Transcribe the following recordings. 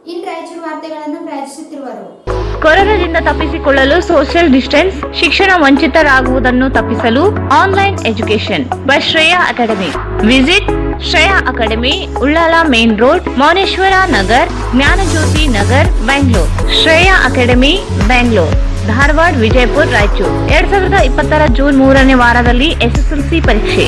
ಇನ್ ರಾಯಚೂರು ವಾರ್ತೆಗಳನ್ನು ಪ್ರಯತ್ನಿಸುತ್ತಿರುವರು. ಕೊರೋನಾದಿಂದ ತಪ್ಪಿಸಿಕೊಳ್ಳಲು ಸೋಷಿಯಲ್ ಡಿಸ್ಟೆನ್ಸ್, ಶಿಕ್ಷಣ ವಂಚಿತರಾಗುವುದನ್ನು ತಪ್ಪಿಸಲು online education by Shreya academy. Visit Shreya academy, Ullal main road, Mouneshwara Nagar, Jnanajyothi Nagar, Bengaluru. Shreya academy, Bengaluru, Dharwad, Vijayapura, Raichur. 2020 June 3ನೇ ವಾರದಲ್ಲಿ ಎಸ್ಎಸ್ಎಲ್ಸಿ ಪರೀಕ್ಷೆ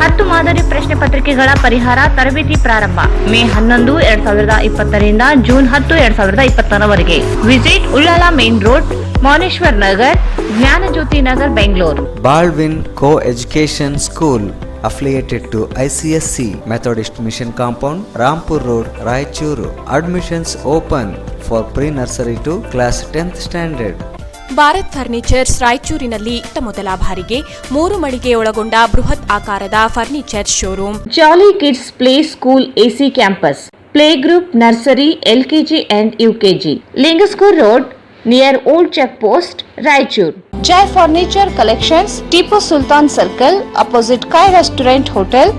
10 ಮಾದರಿ ಪ್ರಶ್ನೆ ಪತ್ರಿಕೆಗಳ ಪರಿಹಾರ ತರಬೇತಿ ಪ್ರಾರಂಭ. ಮೇ 11, 2020 ರಿಂದ June 10, 2020 visit Ullal main road, Mouneshwar Nagar, Jnanajyothi Nagar, Bengaluru. Baldwin co education school affiliated to ICSC Methodist Mission Compound, Rampur Road, Raichuru. Admissions open for pre-nursery to class 10th standard. Bharat furnitures ರಾಯಚೂರಿನಲ್ಲಿ ಮೊದಲ ಬಾರಿಗೆ 3 ಮಳಿಗೆ ಒಳಗೊಂಡ ಬೃಹತ್ ಆಕಾರದ furniture showroom. Jolly kids play school AC campus, play group, nursery, LKG and UKG. Lingasugur road near old check post, Raichur. Jai furniture collections, Tipu Sultan circle, opposite ಕಾಯ್ restaurant hotel,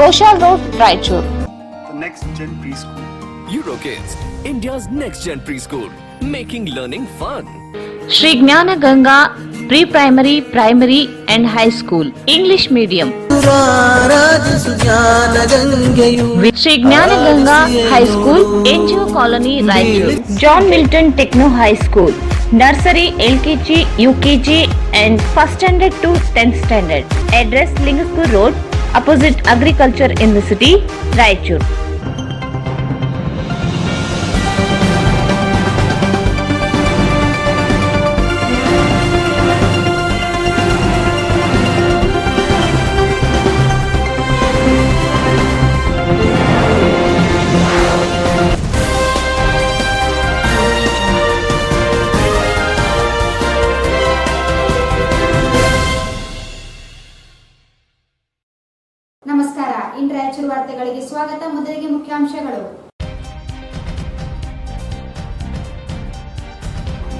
Goshal road, Raichur. The next gen preschool. Eurokids, India's next gen preschool, making learning fun. Shri Jnana Ganga pre primary, primary and high school, English medium. Shri Jnana Ganga high school, NGO colony, Raichur. John Milton techno high school, nursery, LKG, UKG and first standard to 10th standard. Address Lingasugur road, opposite Agriculture University, Raichur. ನಮಸ್ಕಾರ. In Raichur ವಾರ್ತೆಗಳಿಗೆ ಸ್ವಾಗತ. ಮೊದಲಿಗೆ ಮುಖ್ಯಾಂಶಗಳು.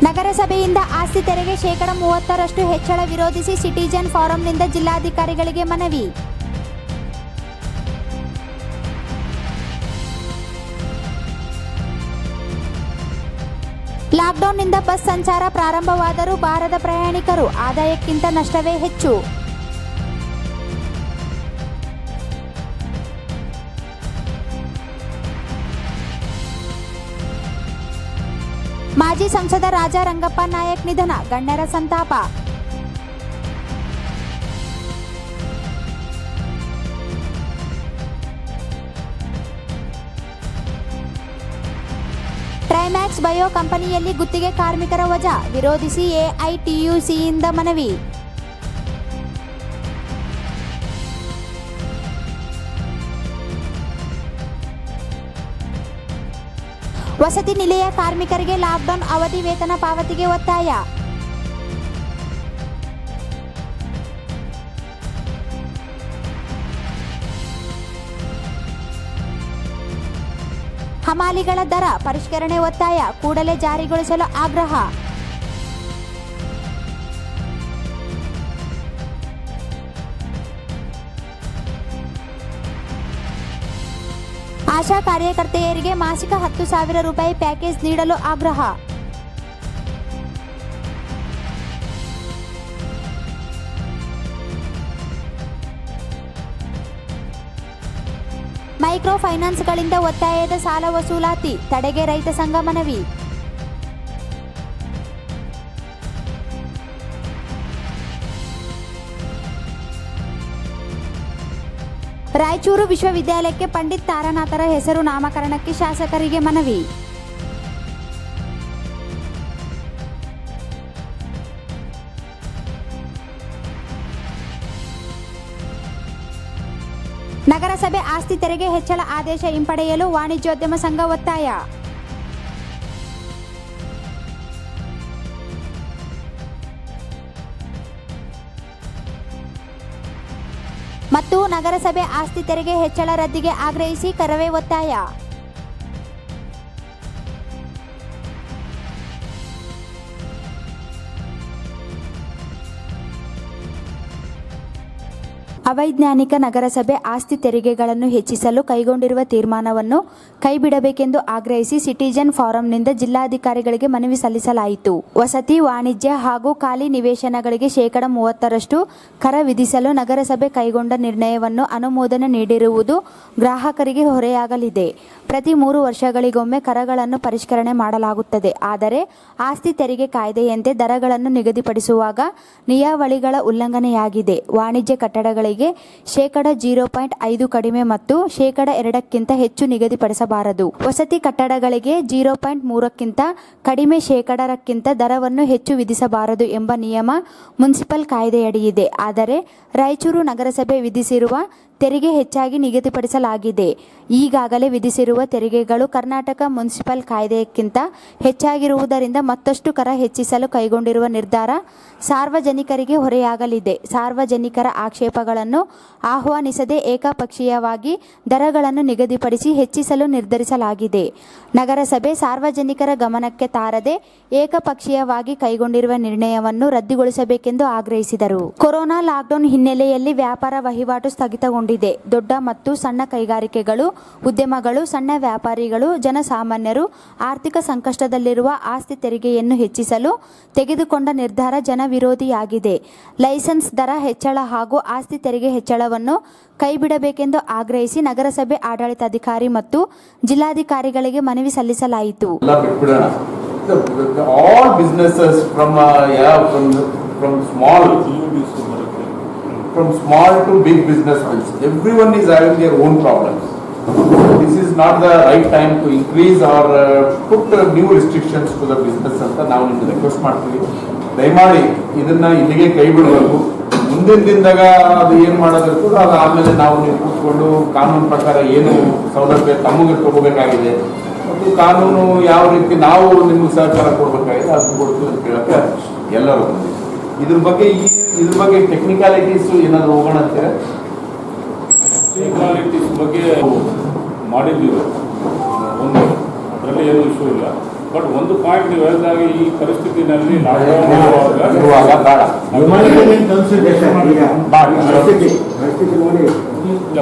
ನಗರಸಭೆಯಿಂದ ಆಸ್ತಿ ತೆರಿಗೆ ಶೇಕಡ 30ರಷ್ಟು ಹೆಚ್ಚಳ ವಿರೋಧಿಸಿ citizen ಫಾರಂನಿಂದ ಜಿಲ್ಲಾಧಿಕಾರಿಗಳಿಗೆ ಮನವಿ. ಲಾಕ್ಡೌನ್ನಿಂದ ಬಸ್ ಸಂಚಾರ ಪ್ರಾರಂಭವಾದರೂ ಬಾರದ ಪ್ರಯಾಣಿಕರು, ಆದಾಯಕ್ಕಿಂತ ನಷ್ಟವೇ ಹೆಚ್ಚು. ಮಾಜಿ ಸಂಸದ ರಾಜಾ ರಂಗಪ್ಪ ನಾಯಕ್ ನಿಧನ, ಗಣ್ಯರ ಸಂತಾಪ. ಟ್ರೈಮ್ಯಾಕ್ಸ್ ಬಯೋ ಕಂಪನಿಯಲ್ಲಿ ಗುತ್ತಿಗೆ ಕಾರ್ಮಿಕರ ವಜಾ ವಿರೋಧಿಸಿ AITUCಯಿಂದ ಮನವಿ. ವಸತಿ ನಿಲಯ ಕಾರ್ಮಿಕರಿಗೆ ಲಾಕ್ಡೌನ್ ಅವಧಿ ವೇತನ ಪಾವತಿಗೆ ಒತ್ತಾಯ. ಹಮಾಲಿಗಳ ದರ ಪರಿಷ್ಕರಣೆ ಒತ್ತಾಯ ಕೂಡಲೇ ಜಾರಿಗೊಳಿಸಲು ಆಗ್ರಹ. ಆಶಾ ಕಾರ್ಯಕರ್ತೆಯರಿಗೆ ಮಾಸಿಕ 10,000 ರೂಪಾಯಿ ಪ್ಯಾಕೇಜ್ ನೀಡಲು ಆಗ್ರಹ. ಮೈಕ್ರೋ ಫೈನಾನ್ಸ್ಗಳಿಂದ ಒತ್ತಾಯದ ಸಾಲ ವಸೂಲಾತಿ ತಡೆಗೆ ರೈತ ಸಂಘ ಮನವಿ. ರಾಯಚೂರು ವಿಶ್ವವಿದ್ಯಾಲಯಕ್ಕೆ ಪಂಡಿತ್ ತಾರಾನಾಥರ ಹೆಸರು ನಾಮಕರಣಕ್ಕೆ ಶಾಸಕರಿಗೆ ಮನವಿ. ನಗರಸಭೆ ಆಸ್ತಿ ತೆರಿಗೆ ಹೆಚ್ಚಳ ಆದೇಶ ಹಿಂಪಡೆಯಲು ವಾಣಿಜ್ಯೋದ್ಯಮ ಸಂಘ ಒತ್ತಾಯ. ಮತ್ತು ನಗರಸಭೆ ಆಸ್ತಿ ತೆರಿಗೆ ಹೆಚ್ಚಳ ರದ್ದಿಗೆ ಆಗ್ರಹಿಸಿ ಕರವೇ ಒತ್ತಾಯ. ಅವೈಜ್ಞಾನಿಕ ನಗರಸಭೆ ಆಸ್ತಿ ತೆರಿಗೆಗಳನ್ನು ಹೆಚ್ಚಿಸಲು ಕೈಗೊಂಡಿರುವ ತೀರ್ಮಾನವನ್ನು ಕೈಬಿಡಬೇಕೆಂದು ಆಗ್ರಹಿಸಿ ಸಿಟಿಜನ್ ಫಾರಂನಿಂದ ಜಿಲ್ಲಾಧಿಕಾರಿಗಳಿಗೆ ಮನವಿ ಸಲ್ಲಿಸಲಾಯಿತು. ವಸತಿ, ವಾಣಿಜ್ಯ ಹಾಗೂ ಖಾಲಿ ನಿವೇಶನಗಳಿಗೆ ಶೇಕಡ 30ರಷ್ಟು ಕರ ವಿಧಿಸಲು ನಗರಸಭೆ ಕೈಗೊಂಡ ನಿರ್ಣಯವನ್ನು ಅನುಮೋದನೆ ನೀಡಿರುವುದು ಗ್ರಾಹಕರಿಗೆ ಹೊರೆಯಾಗಲಿದೆ. ಪ್ರತಿ 3 ವರ್ಷಗಳಿಗೊಮ್ಮೆ ಕರಗಳನ್ನು ಪರಿಷ್ಕರಣೆ ಮಾಡಲಾಗುತ್ತದೆ. ಆದರೆ ಆಸ್ತಿ ತೆರಿಗೆ ಕಾಯ್ದೆಯಂತೆ ದರಗಳನ್ನು ನಿಗದಿಪಡಿಸುವಾಗ ನಿಯಮಾವಳಿಗಳ ಉಲ್ಲಂಘನೆಯಾಗಿದೆ. ವಾಣಿಜ್ಯ ಕಟ್ಟಡಗಳಿಗೆ ಶೇಕಡ 0.5 ಕಡಿಮೆ ಮತ್ತು ಶೇಕಡ 2ಕ್ಕಿಂತ ಹೆಚ್ಚು ನಿಗದಿಪಡಿಸಬಾರದು. ವಸತಿ ಕಟ್ಟಡಗಳಿಗೆ 0.3ಕ್ಕಿಂತ ಕಡಿಮೆ ಶೇಕಡಕ್ಕಿಂತ ದರವನ್ನು ಹೆಚ್ಚು ವಿಧಿಸಬಾರದು ಎಂಬ ನಿಯಮ ಮುನ್ಸಿಪಲ್ ಕಾಯ್ದೆಯಡಿಯಿದೆ. ಆದರೆ ರಾಯಚೂರು ನಗರಸಭೆ ವಿಧಿಸಿರುವ ತೆರಿಗೆ ಹೆಚ್ಚಾಗಿ ನಿಗದಿಪಡಿಸಲಾಗಿದೆ. ಈಗಾಗಲೇ ವಿಧಿಸಿರುವ ತೆರಿಗೆಗಳು ಕರ್ನಾಟಕ ಮುನ್ಸಿಪಲ್ ಕಾಯ್ದೆಯಕ್ಕಿಂತ ಹೆಚ್ಚಾಗಿರುವುದರಿಂದ ಮತ್ತಷ್ಟು ಕರ ಹೆಚ್ಚಿಸಲು ಕೈಗೊಂಡಿರುವ ನಿರ್ಧಾರ ಸಾರ್ವಜನಿಕರಿಗೆ ಹೊರೆಯಾಗಲಿದೆ. ಸಾರ್ವಜನಿಕರ ಆಕ್ಷೇಪಗಳನ್ನು ಆಹ್ವಾನಿಸದೆ ಏಕಪಕ್ಷೀಯವಾಗಿ ದರಗಳನ್ನು ನಿಗದಿಪಡಿಸಿ ಹೆಚ್ಚಿಸಲು ನಿರ್ಧರಿಸಲಾಗಿದೆ. ನಗರಸಭೆ ಸಾರ್ವಜನಿಕರ ಗಮನಕ್ಕೆ ತಾರದೆ ಏಕಪಕ್ಷೀಯವಾಗಿ ಕೈಗೊಂಡಿರುವ ನಿರ್ಣಯವನ್ನು ರದ್ದುಗೊಳಿಸಬೇಕೆಂದು ಆಗ್ರಹಿಸಿದರು. ಕೊರೋನಾ ಲಾಕ್ಡೌನ್ ಹಿನ್ನೆಲೆಯಲ್ಲಿ ವ್ಯಾಪಾರ ವಹಿವಾಟು ಸ್ಥಗಿತಗೊಂಡಿದೆ. ದೊಡ್ಡ ಮತ್ತು ಸಣ್ಣ ಕೈಗಾರಿಕೆಗಳು, ಉದ್ಯಮಗಳು, ಸಣ್ಣ ವ್ಯಾಪಾರಿಗಳು, ಜನಸಾಮಾನ್ಯರು ಆರ್ಥಿಕ ಸಂಕಷ್ಟದಲ್ಲಿರುವ ಆಸ್ತಿ ತೆರಿಗೆಯನ್ನು ಹೆಚ್ಚಿಸಲು ತೆಗೆದುಕೊಂಡ ನಿರ್ಧಾರ ಜನವಿರೋಧಿಯಾಗಿದೆ. ಲೈಸೆನ್ಸ್ ದರ ಹೆಚ್ಚಳ ಹಾಗೂ ಆಸ್ತಿ ತೆರಿಗೆ ಹೆಚ್ಚಳವನ್ನು ಕೈಬಿಡಬೇಕೆಂದು ಆಗ್ರಹಿಸಿ ನಗರಸಭೆ ಆಡಳಿತಾಧಿಕಾರಿ ಮತ್ತು ಜಿಲ್ಲಾಧಿಕಾರಿಗಳಿಗೆ ಮನವಿ ಸಲ್ಲಿಸಲಾಯಿತು. All businesses from small to big businesses, everyone is having their own problems. This is not the right time to increase or put new restrictions to the business ಅಂತ ನಾವು ನಿಮ್ಗೆ ರಿಕ್ವೆಸ್ಟ್ ಮಾಡ್ತೀವಿ. ದಯಮಾಡಿ ಇದನ್ನ ಇಲ್ಲಿಗೆ ಕೈ ಬಿಡಬೇಕು. ಮುಂದಿನ ದಿನದಾಗ ಅದು ಏನು ಮಾಡೋದಿರ್ತೋ ಅದು ಆಮೇಲೆ ನಾವು ನೀವು ಕೂತ್ಕೊಂಡು ಕಾನೂನು ಪ್ರಕಾರ ಏನು ಸೌಲಭ್ಯ ತಮಗೆ ತಗೋಬೇಕಾಗಿದೆ ಮತ್ತು ಕಾನೂನು ಯಾವ ರೀತಿ ನಾವು ನಿಮ್ಗೆ ಸಹಕಾರ ಕೊಡಬೇಕಾಗಿದೆ ಅದನ್ನು ಕೊಡ್ತೀವಿ ಅಂತ ಕೇಳಕ್ಕೆ ಎಲ್ಲರೂ ಇದ್ರ ಬಗ್ಗೆ ಟೆಕ್ನಿಕಾಲಿಟೀಸ್ ಏನಾದ್ರು ಹೋಗೋಣ ಅಂತೀರಾ? ಟೆಕ್ನಿಕಾಲಿಟೀಸ್ ಬಗ್ಗೆ ಮಾಡಿದ್ದೀವಿ, ಒಂದು ಅದರಲ್ಲಿ ಏನೂ ಇಶ್ಯೂ ಇಲ್ಲ. ಬಟ್ ಒಂದು ಪಾಯಿಂಟ್ ನೀವು ಹೇಳಿದಾಗ ಈ ಪರಿಸ್ಥಿತಿನಲ್ಲಿ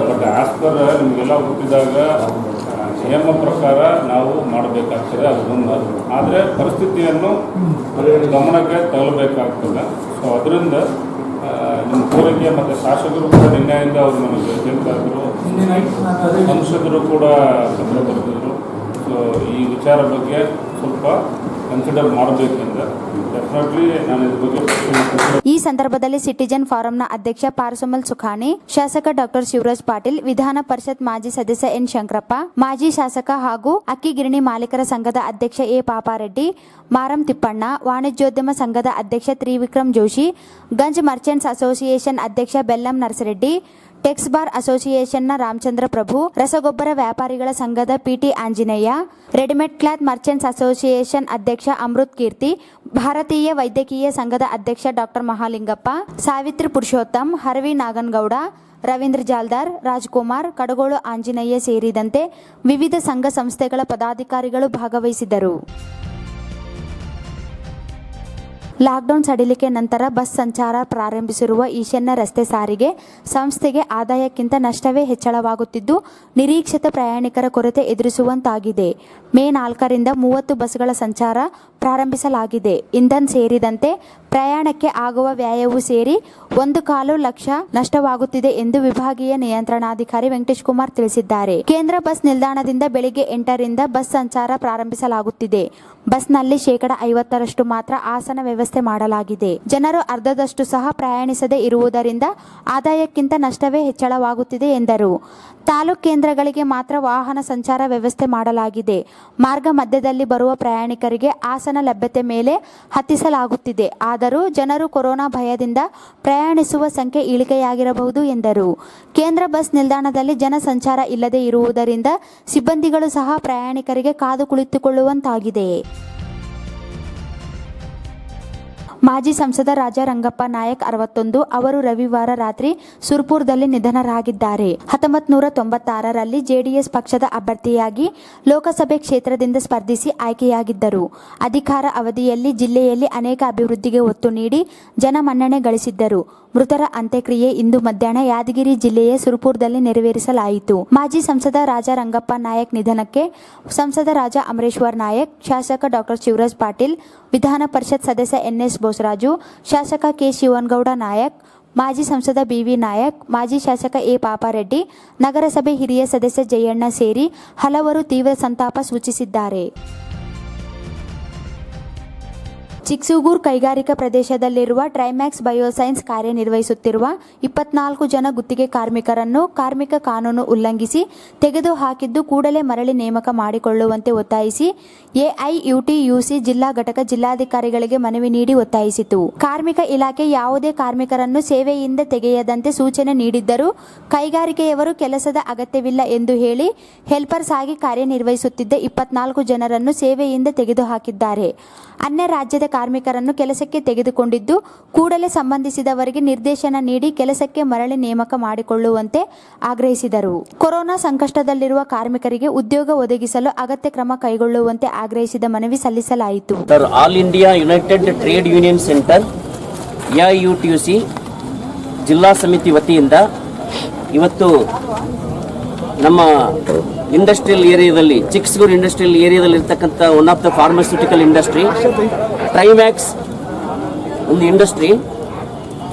ಬಟ್ ಆಸ್ ಪರ್ ನಿಮಗೆಲ್ಲ ಹುಟ್ಟಿದಾಗ ನಿಯಮ ಪ್ರಕಾರ ನಾವು ಮಾಡಬೇಕಾಗ್ತದೆ, ಅದು ಒಂದು. ಆದರೆ ಪರಿಸ್ಥಿತಿಯನ್ನು ಗಮನಕ್ಕೆ ತಗೊಳ್ಬೇಕಾಗ್ತದೆ. ಸೊ ಅದರಿಂದ ನಿಮ್ಮ ಕೋರಿಕೆ ಮತ್ತು ಶಾಸಕರು ಕೂಡ ನಿನ್ನೆಯಿಂದ ಅವರು ನಮಗೆ ಹೇಳ್ತಾ ಇದ್ರು, ಸಂಸದರು ಕೂಡ ಪತ್ರ ಬರೆದಿದ್ರು. ಸೊ ಈ ವಿಚಾರ ಬಗ್ಗೆ ಸ್ವಲ್ಪ ಕನ್ಸಿಡರ್ ಮಾಡಬೇಕೆಂದ್ರೆ ಡೆಫಿನೆಟ್ಲಿ ನಾನು ಇದ್ರ ಬಗ್ಗೆ. ಈ ಸಂದರ್ಭದಲ್ಲಿ ಸಿಟಿಜನ್ ಫಾರಂನ ಅಧ್ಯಕ್ಷ ಪಾರಸೋಮಲ್ ಸುಖಾಣಿ, ಶಾಸಕ ಡಾಕ್ಟರ್ ಶಿವರಾಜ್ ಪಾಟೀಲ್, ವಿಧಾನ ಪರಿಷತ್ ಮಾಜಿ ಸದಸ್ಯ ಎನ್ ಶಂಕರಪ್ಪ, ಮಾಜಿ ಶಾಸಕ ಹಾಗೂ ಅಕ್ಕಿ ಗಿರಣಿ ಮಾಲೀಕರ ಸಂಘದ ಅಧ್ಯಕ್ಷ ಎ ಪಾಪಾರೆಡ್ಡಿ, ಮಾರಂ ತಿಪ್ಪಣ್ಣ, ವಾಣಿಜ್ಯೋದ್ಯಮ ಸಂಘದ ಅಧ್ಯಕ್ಷ ತ್ರಿವಿಕ್ರಮ್ ಜೋಶಿ, ಗಂಜ್ ಮರ್ಚೆಂಟ್ಸ್ ಅಸೋಸಿಯೇಷನ್ ಅಧ್ಯಕ್ಷ ಬೆಲ್ಲಂ ನರಸರೆಡ್ಡಿ, ಟೆಕ್ಸ್ ಬಾರ್ ಅಸೋಸಿಯೇಷನ್ನ ರಾಮಚಂದ್ರ ಪ್ರಭು, ರಸಗೊಬ್ಬರ ವ್ಯಾಪಾರಿಗಳ ಸಂಘದ PT Anjaneya, readymade cloth merchants association ಅಧ್ಯಕ್ಷ ಅಮೃತ್ ಕೀರ್ತಿ, ಭಾರತೀಯ ವೈದ್ಯಕೀಯ ಸಂಘದ ಅಧ್ಯಕ್ಷ ಡಾಕ್ಟರ್ ಮಹಾಲಿಂಗಪ್ಪ, ಸಾವಿತ್ರಿ ಪುರುಷೋತ್ತಮ್, ಹರವಿ ನಾಗನಗೌಡ, ರವೀಂದ್ರ ಜಾಲ್ದಾರ್, ರಾಜ್ಕುಮಾರ್, ಕಡಗೋಳು ಆಂಜನೇಯ ಸೇರಿದಂತೆ ವಿವಿಧ ಸಂಘ ಸಂಸ್ಥೆಗಳ ಪದಾಧಿಕಾರಿಗಳು ಭಾಗವಹಿಸಿದ್ದರು. ಲಾಕ್ಡೌನ್ ಸಡಿಲಿಕೆ ನಂತರ ಬಸ್ ಸಂಚಾರ ಪ್ರಾರಂಭಿಸಿರುವ ಈಶಾನ್ಯ ರಸ್ತೆ ಸಾರಿಗೆ ಸಂಸ್ಥೆಗೆ ಆದಾಯಕ್ಕಿಂತ ನಷ್ಟವೇ ಹೆಚ್ಚಳವಾಗುತ್ತಿದ್ದು ನಿರೀಕ್ಷಿತ ಪ್ರಯಾಣಿಕರ ಕೊರತೆ ಎದುರಿಸುವಂತಾಗಿದೆ. ಮೇ 4ರಿಂದ 30 ಬಸ್ಗಳ ಸಂಚಾರ ಪ್ರಾರಂಭಿಸಲಾಗಿದೆ. ಇಂಧನ ಸೇರಿದಂತೆ ಪ್ರಯಾಣಕ್ಕೆ ಆಗುವ ವ್ಯಯವೂ ಸೇರಿ 1.25 ಲಕ್ಷ ನಷ್ಟವಾಗುತ್ತಿದೆ ಎಂದು ವಿಭಾಗೀಯ ನಿಯಂತ್ರಣಾಧಿಕಾರಿ ವೆಂಕಟೇಶ್ ಕುಮಾರ್ ತಿಳಿಸಿದ್ದಾರೆ. ಕೇಂದ್ರ ಬಸ್ ನಿಲ್ದಾಣದಿಂದ ಬೆಳಿಗ್ಗೆ 8ರಿಂದ ಬಸ್ ಸಂಚಾರ ಪ್ರಾರಂಭಿಸಲಾಗುತ್ತಿದೆ. ಬಸ್ನಲ್ಲಿ ಶೇಕಡ 50ರಷ್ಟು ಮಾತ್ರ ಆಸನ ವ್ಯವಸ್ಥೆ ಮಾಡಲಾಗಿದೆ. ಜನರು ಅರ್ಧದಷ್ಟು ಸಹ ಪ್ರಯಾಣಿಸದೇ ಇರುವುದರಿಂದ ಆದಾಯಕ್ಕಿಂತ ನಷ್ಟವೇ ಹೆಚ್ಚಳವಾಗುತ್ತಿದೆ ಎಂದರು. ತಾಲೂಕು ಕೇಂದ್ರಗಳಿಗೆ ಮಾತ್ರ ವಾಹನ ಸಂಚಾರ ವ್ಯವಸ್ಥೆ ಮಾಡಲಾಗಿದೆ. ಮಾರ್ಗ ಮಧ್ಯದಲ್ಲಿ ಬರುವ ಪ್ರಯಾಣಿಕರಿಗೆ ಆಸನ ಲಭ್ಯತೆ ಮೇಲೆ ಹತ್ತಿಸಲಾಗುತ್ತಿದೆ. ಆದರೂ ಜನರು ಕೊರೋನಾ ಭಯದಿಂದ ಪ್ರಯಾಣಿಸುವ ಸಂಖ್ಯೆ ಇಳಿಕೆಯಾಗಿರಬಹುದು ಎಂದರು. ಕೇಂದ್ರ ಬಸ್ ನಿಲ್ದಾಣದಲ್ಲಿ ಜನ ಸಂಚಾರ ಇಲ್ಲದೆ ಇರುವುದರಿಂದ ಸಿಬ್ಬಂದಿಗಳು ಸಹ ಪ್ರಯಾಣಿಕರಿಗೆ ಕಾದು ಕುಳಿತುಕೊಳ್ಳುವಂತಾಗಿದೆ. ಮಾಜಿ ಸಂಸದ ರಾಜಾ ರಂಗಪ್ಪ ನಾಯಕ್ 61 ಅವರು ರವಿವಾರ ರಾತ್ರಿ ಸುರ್ಪುರದಲ್ಲಿ ನಿಧನರಾಗಿದ್ದಾರೆ. 1996ರಲ್ಲಿ ಜೆಡಿಎಸ್ ಪಕ್ಷದ ಅಭ್ಯರ್ಥಿಯಾಗಿ ಲೋಕಸಭೆ ಕ್ಷೇತ್ರದಿಂದ ಸ್ಪರ್ಧಿಸಿ ಆಯ್ಕೆಯಾಗಿದ್ದರು. ಅಧಿಕಾರ ಅವಧಿಯಲ್ಲಿ ಜಿಲ್ಲೆಯಲ್ಲಿ ಅನೇಕ ಅಭಿವೃದ್ಧಿಗೆ ಒತ್ತು ನೀಡಿ ಜನಮನ್ನಣೆ ಗಳಿಸಿದ್ದರು. ಮೃತರ ಅಂತ್ಯಕ್ರಿಯೆ ಇಂದು ಮಧ್ಯಾಹ್ನ ಯಾದಗಿರಿ ಜಿಲ್ಲೆಯ ಸುರ್ಪುರದಲ್ಲಿ ನೆರವೇರಿಸಲಾಯಿತು. ಮಾಜಿ ಸಂಸದ ರಾಜಾ ರಂಗಪ್ಪ ನಾಯಕ್ ನಿಧನಕ್ಕೆ ಸಂಸದ ರಾಜಾ ಅಮರೇಶ್ವರ್ ನಾಯಕ್, ಶಾಸಕ ಡಾಕ್ಟರ್ ಶಿವರಾಜ್ ಪಾಟೀಲ್, ವಿಧಾನ ಪರಿಷತ್ ಸದಸ್ಯ NS ಬೋಸರಾಜು, ಶಾಸಕ ಕೆ ಶಿವನಗೌಡ ನಾಯಕ್, ಮಾಜಿ ಸಂಸದ BV ನಾಯಕ್, ಮಾಜಿ ಶಾಸಕ A ಪಾಪಾರೆಡ್ಡಿ, ನಗರಸಭೆ ಹಿರಿಯ ಸದಸ್ಯ ಜಯಣ್ಣ ಸೇರಿ ಹಲವರು ತೀವ್ರ ಸಂತಾಪ ಸೂಚಿಸಿದ್ದಾರೆ. ಚಿಕ್ಸುಗೂರು ಕೈಗಾರಿಕಾ ಪ್ರದೇಶದಲ್ಲಿರುವ ಟ್ರೈಮ್ಯಾಕ್ಸ್ ಬಯೋಸೈನ್ಸ್ ಕಾರ್ಯನಿರ್ವಹಿಸುತ್ತಿರುವ 24 ಜನ ಗುತ್ತಿಗೆ ಕಾರ್ಮಿಕರನ್ನು ಕಾರ್ಮಿಕ ಕಾನೂನು ಉಲ್ಲಂಘಿಸಿ ತೆಗೆದುಹಾಕಿದ್ದು ಕೂಡಲೇ ಮರಳಿ ನೇಮಕ ಮಾಡಿಕೊಳ್ಳುವಂತೆ ಒತ್ತಾಯಿಸಿ AIUTUC ಜಿಲ್ಲಾ ಘಟಕ ಜಿಲ್ಲಾಧಿಕಾರಿಗಳಿಗೆ ಮನವಿ ನೀಡಿ ಒತ್ತಾಯಿಸಿತು. ಕಾರ್ಮಿಕ ಇಲಾಖೆ ಯಾವುದೇ ಕಾರ್ಮಿಕರನ್ನು ಸೇವೆಯಿಂದ ತೆಗೆಯದಂತೆ ಸೂಚನೆ ನೀಡಿದ್ದರೂ ಕೈಗಾರಿಕೆಯವರು ಕೆಲಸದ ಅಗತ್ಯವಿಲ್ಲ ಎಂದು ಹೇಳಿ ಹೆಲ್ಪರ್ಸ್ ಆಗಿ ಕಾರ್ಯನಿರ್ವಹಿಸುತ್ತಿದ್ದ 24 ಜನರನ್ನು ಸೇವೆಯಿಂದ ತೆಗೆದುಹಾಕಿದ್ದಾರೆ. ಅನ್ಯ ರಾಜ್ಯದ ಕಾರ್ಮಿಕರನ್ನು ಕೆಲಸಕ್ಕೆ ತೆಗೆದುಕೊಂಡಿದ್ದು ಕೂಡಲೇ ಸಂಬಂಧಿಸಿದವರಿಗೆ ನಿರ್ದೇಶನ ನೀಡಿ ಕೆಲಸಕ್ಕೆ ಮರಳಿ ನೇಮಕ ಮಾಡಿಕೊಳ್ಳುವಂತೆ ಆಗ್ರಹಿಸಿದರು. ಕೊರೋನಾ ಸಂಕಷ್ಟದಲ್ಲಿರುವ ಕಾರ್ಮಿಕರಿಗೆ ಉದ್ಯೋಗ ಒದಗಿಸಲು ಅಗತ್ಯ ಕ್ರಮ ಕೈಗೊಳ್ಳುವಂತೆ ಆಗ್ರಹಿಸಿದ ಮನವಿ ಸಲ್ಲಿಸಲಾಯಿತು. All India United trade union centre AIUTUC ಜಿಲ್ಲಾ ಸಮಿತಿ ವತಿಯಿಂದ ಇವತ್ತು ನಮ್ಮ ಇಂಡಸ್ಟ್ರಿಯಲ್ ಏರಿಯಾದಲ್ಲಿ ಚಿಕ್ಸ್ಗೂರು ಇಂಡಸ್ಟ್ರಿಯಲ್ ಏರಿಯಾದಲ್ಲಿ ಇರ್ತಕ್ಕಂಥ one of the pharmaceutical industry Trimax ಒಂದು ಇಂಡಸ್ಟ್ರಿ,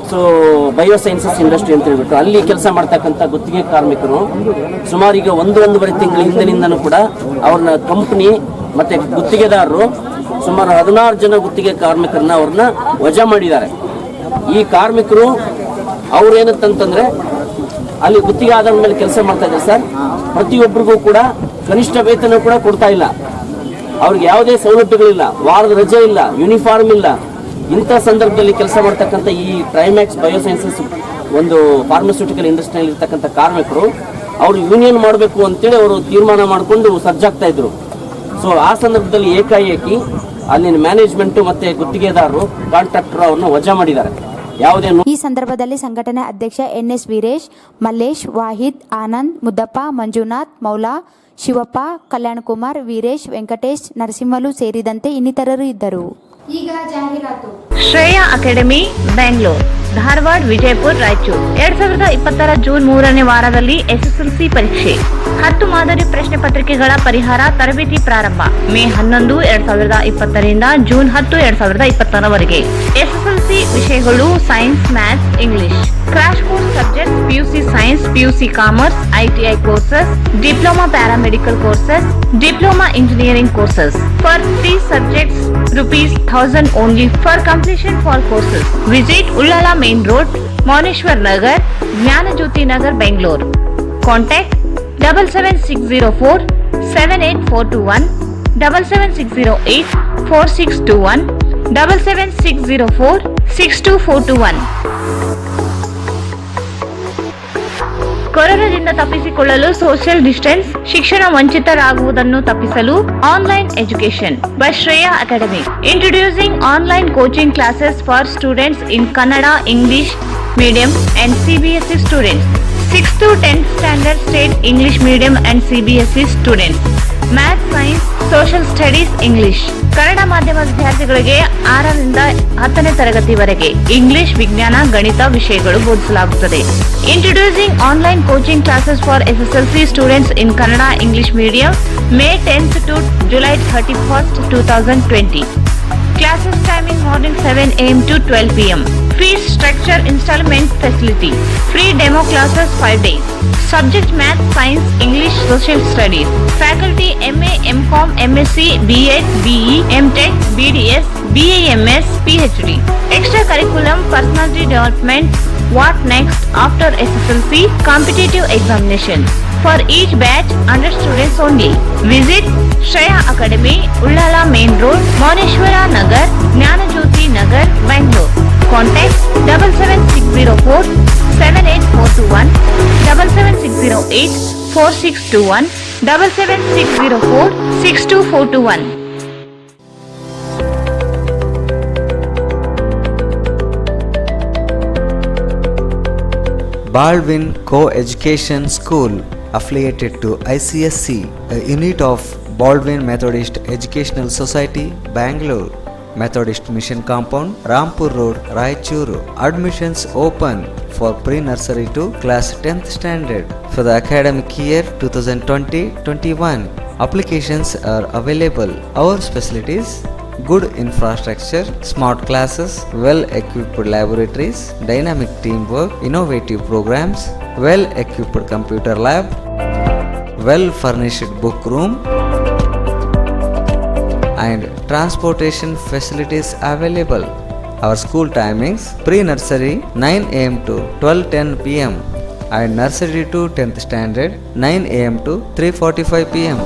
ಸೊ ಬಯೋಸೈನ್ಸಸ್ ಇಂಡಸ್ಟ್ರಿ ಅಂತ ಹೇಳ್ಬಿಟ್ಟು ಅಲ್ಲಿ ಕೆಲಸ ಮಾಡ್ತಕ್ಕಂಥ ಗುತ್ತಿಗೆ ಕಾರ್ಮಿಕರು ಸುಮಾರು ಈಗ 1-1.5 ತಿಂಗಳ ಹಿಂದಿನಿಂದನೂ ಕೂಡ ಅವ್ರನ್ನ ಕಂಪ್ನಿ ಮತ್ತೆ ಗುತ್ತಿಗೆದಾರರು ಸುಮಾರು 16 ಜನ ಗುತ್ತಿಗೆ ಕಾರ್ಮಿಕರನ್ನ ಅವ್ರನ್ನ ವಜಾ ಮಾಡಿದ್ದಾರೆ. ಈ ಕಾರ್ಮಿಕರು ಅವ್ರೇನಂತಂದ್ರೆ ಅಲ್ಲಿ ಗುತ್ತಿಗೆ ಆದ ಮೇಲೆ ಕೆಲಸ ಮಾಡ್ತಾ ಇದ್ದಾರೆ ಸರ್. ಪ್ರತಿಯೊಬ್ಬರಿಗೂ ಕೂಡ ಕನಿಷ್ಠ ವೇತನ ಕೂಡ ಕೊಡ್ತಾ ಇಲ್ಲ, ಅವ್ರಿಗೆ ಯಾವುದೇ ಸೌಲಭ್ಯಗಳಿಲ್ಲ, ವಾರದ ರಜೆ ಇಲ್ಲ, ಯೂನಿಫಾರ್ಮ್ ಇಲ್ಲ. ಇಂಥ ಸಂದರ್ಭದಲ್ಲಿ ಕೆಲಸ ಮಾಡ್ತಕ್ಕಂಥ ಈ ಟ್ರೈಮ್ಯಾಕ್ಸ್ ಬಯೋಸೈನ್ಸಸ್ ಒಂದು ಫಾರ್ಮಸ್ಯೂಟಿಕಲ್ ಇಂಡಸ್ಟ್ರಿಯಲ್ಲಿ ಇರ್ತಕ್ಕಂಥ ಕಾರ್ಮಿಕರು ಅವರು ಯೂನಿಯನ್ ಮಾಡಬೇಕು ಅಂತೇಳಿ ಅವರು ತೀರ್ಮಾನ ಮಾಡಿಕೊಂಡು ಸಜ್ಜಾಗ್ತಾ ಇದ್ರು. ಸೊ ಆ ಸಂದರ್ಭದಲ್ಲಿ ಏಕಾಏಕಿ ಅಲ್ಲಿನ ಮ್ಯಾನೇಜ್ಮೆಂಟ್ ಮತ್ತೆ ಗುತ್ತಿಗೆದಾರರು ಕಾಂಟ್ರಾಕ್ಟರ್ ಅವ್ರನ್ನ ವಜಾ ಮಾಡಿದ್ದಾರೆ. ಈ ಸಂದರ್ಭದಲ್ಲಿ ಸಂಘಟನೆ ಅಧ್ಯಕ್ಷ NS ವೀರೇಶ್, ಮಲ್ಲೇಶ್, ವಾಹಿದ್, ಆನಂದ್, ಮುದ್ದಪ್ಪ, ಮಂಜುನಾಥ್, ಮೌಲಾ, ಶಿವಪ್ಪ, ಕಲ್ಯಾಣಕುಮಾರ್, ವೀರೇಶ್, ವೆಂಕಟೇಶ್, ನರಸಿಂಹಲು ಸೇರಿದಂತೆ ಇನ್ನಿತರರು ಇದ್ದರು. ಈಗ ಜಾಹೀರಾತು. ಶ್ರೇಯಾ ಅಕಾಡೆಮಿ ಬೆಂಗಳೂರು, ಧಾರವಾಡ, ವಿಜಯಪುರ, ರಾಯಚೂರು 2020ರ ಜೂನ್ 3ನೇ ವಾರದಲ್ಲಿ SSLC ಪರೀಕ್ಷೆ, 10 ಮಾದರಿ ಪ್ರಶ್ನೆ ಪತ್ರಿಕೆಗಳ ಪರಿಹಾರ ತರಬೇತಿ ಪ್ರಾರಂಭ ಮೇ 11, 2020ರಿಂದ ಜೂನ್ 10, 2020ರವರೆಗೆ. SSLC ವಿಷಯಗಳು science, maths, English. Crash course subjects PUC science, PUC commerce, ITI courses, diploma paramedical courses, diploma engineering courses. For these subjects, ₹1000 only for completion for courses. Visit Ullala Main Road, Moneshwar Nagar, Jnanajyoti Nagar, Bangalore. Contact 77604 78421, 77608 4621, 77604 62421. ಕೊರೋನಾದಿಂದ ತಪ್ಪಿಸಿಕೊಳ್ಳಲು social distance, ಶಿಕ್ಷಣ ವಂಚಿತರಾಗುವುದನ್ನು ತಪ್ಪಿಸಲು online education by Shreya academy. Introducing online coaching classes for students in Kannada, English medium and CBSE students. 6th to 10th standard state English medium and CBSE students. Math, Science, Social Studies, English. Kannada ಮಾಧ್ಯಮ ವಿದ್ಯಾರ್ಥಿಗಳಿಗೆ 6ರಿಂದ 10ನೇ ತರಗತಿವರೆಗೆ English, ವಿಜ್ಞಾನ, ಗಣಿತ ವಿಷಯಗಳು ಬೋಧಿಸಲಾಗುತ್ತದೆ. Introducing online coaching classes for SSLC students in Kannada, English medium, May 10th to July 31st, 2020. Classes timing morning 7 AM to 12 PM. Fees structure installment facility. Free demo classes 5 days. Subject Math, Science, English, Social Studies. Faculty MA, MCom, MSc, B.Ed, BE, MTech, BDS, BAMS, PhD. Extracurriculum personality development. What next after SSLC competitive examination. For each batch 100 students only. Visit Shreya Academy, Ullala Main Road, Moneshwara Nagar, Jnanajyoti Nagar, Bangalore. Contact 77604 78421, 77608 4621, 77604 62421. Baldwin Co-Education School affiliated to ICSC, a unit of Baldwin Methodist Educational Society, Bangalore. Methodist Mission Compound, Rampur Road, Raichuru. Admissions open for pre-nursery to class 10th standard for the academic year 2020-21. Applications are available. Our specialties: good infrastructure, smart classes, well-equipped laboratories, dynamic teamwork, innovative programs, well-equipped computer lab, well-furnished book room, and transportation facilities available. Our school timings: pre-nursery 9 am to 12:10 pm and nursery to 10th standard 9 am to 3:45 pm.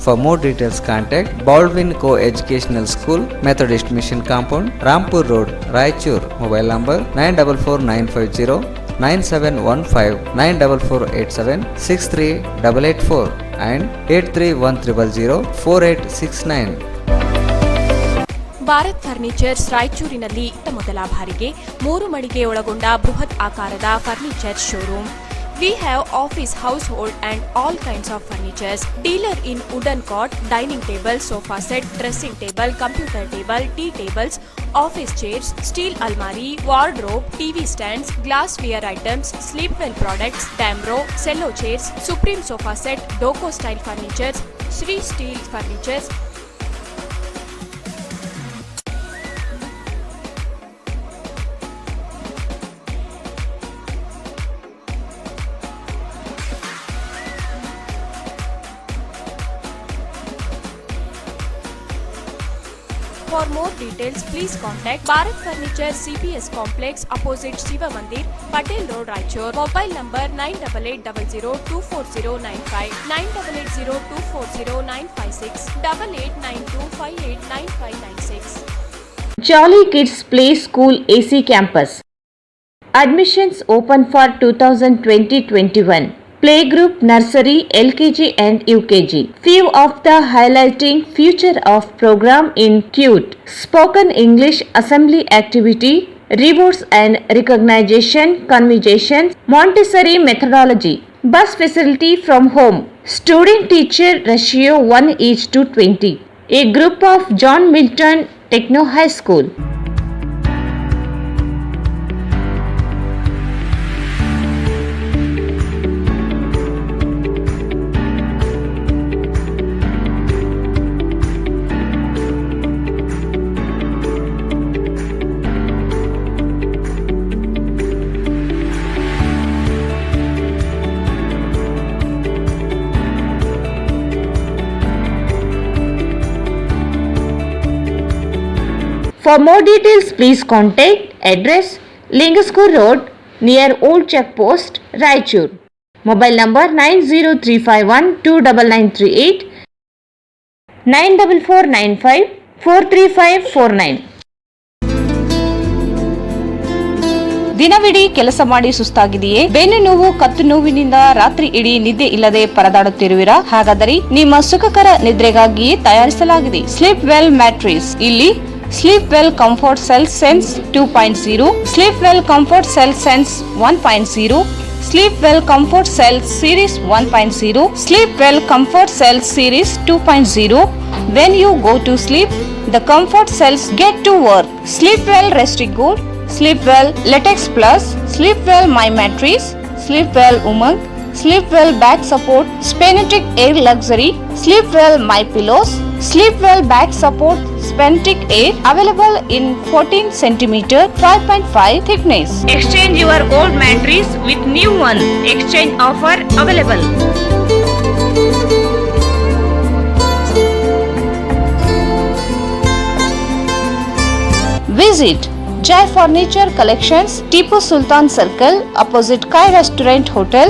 For more details, contact Baldwin Co-Educational School, Methodist Mission Compound, Rampur Road, Raichur. Mobile number 944950 9715 94487 63884 and 831000 4869. Bharat furnitures ರಾಯಚೂರಿನಲ್ಲಿ ಮೊದಲ ಬಾರಿಗೆ 3 ಮಳಿಗೆ ಒಳಗೊಂಡ ಬೃಹತ್ ಆಕಾರದ furniture showroom. We have office, household and all kinds of furnitures. Dealer in wooden cot, dining table, sofa set, dressing table, computer table, tea tables, office chairs, steel almari, wardrobe, TV stands, glassware items, sleepwell products, Damro, cello chairs, Supreme sofa set, Doco style furnitures, Sri steel furnitures. For more details, please contact Bharat Furniture CPS Complex opposite Shiva Mandir, Patel Road, Raichur. Mobile number 9880240959, 9880240956, 8892589596. Jolly Kids Play School AC Campus. Admissions open for 2020-21. Playgroup, nursery, LKG and UKG. Few of the highlighting future of program include spoken English assembly activity, rewards and recognition, conversations, Montessori methodology, bus facility from home, student teacher ratio 1:20. A group of John Milton Techno High School. For more details, please contact address Lingaskur Road near Old Check Post, Raichur. Mobile number 903512938 94495 43549. ದಿನವಿಡೀ ಕೆಲಸ ಮಾಡಿ ಸುಸ್ತಾಗಿದೆಯೇ? ಬೆನ್ನು ನೋವು, ಕತ್ತು ನೋವಿನಿಂದ ರಾತ್ರಿ ಇಡೀ ನಿದ್ದೆ ಇಲ್ಲದೆ ಪರದಾಡುತ್ತಿರುವಿರಾ? ಹಾಗಾದರೆ ನಿಮ್ಮ ಸುಖಕರ ನಿದ್ರೆಗಾಗಿಯೇ ತಯಾರಿಸಲಾಗಿದೆ ಸ್ಲೀಪ್ ವೆಲ್ ಮ್ಯಾಟ್ರಿಸ್. ಇಲ್ಲಿ Sleep Well Comfort Cell Sense 2.0, Sleep Well Comfort Cell Sense 1.0, Sleep Well Comfort Cell Series 1.0, Sleep Well Comfort Cell Series 2.0. When you go to sleep, the comfort cells get to work. Sleep Well Rest-Good, Sleep Well Latex Plus, Sleep Well My Mattress, Sleep Well Umang, Sleep Well Back Support, Spenetic Air Luxury, Sleep Well My Pillows, Sleep Well Back Support, Spenetic Air, available in 14 cm 5.5 thickness. Exchange your old mattress with new one. Exchange offer available. Visit Jai Furniture Collections, Tipu Sultan Circle, opposite Kai Restaurant Hotel,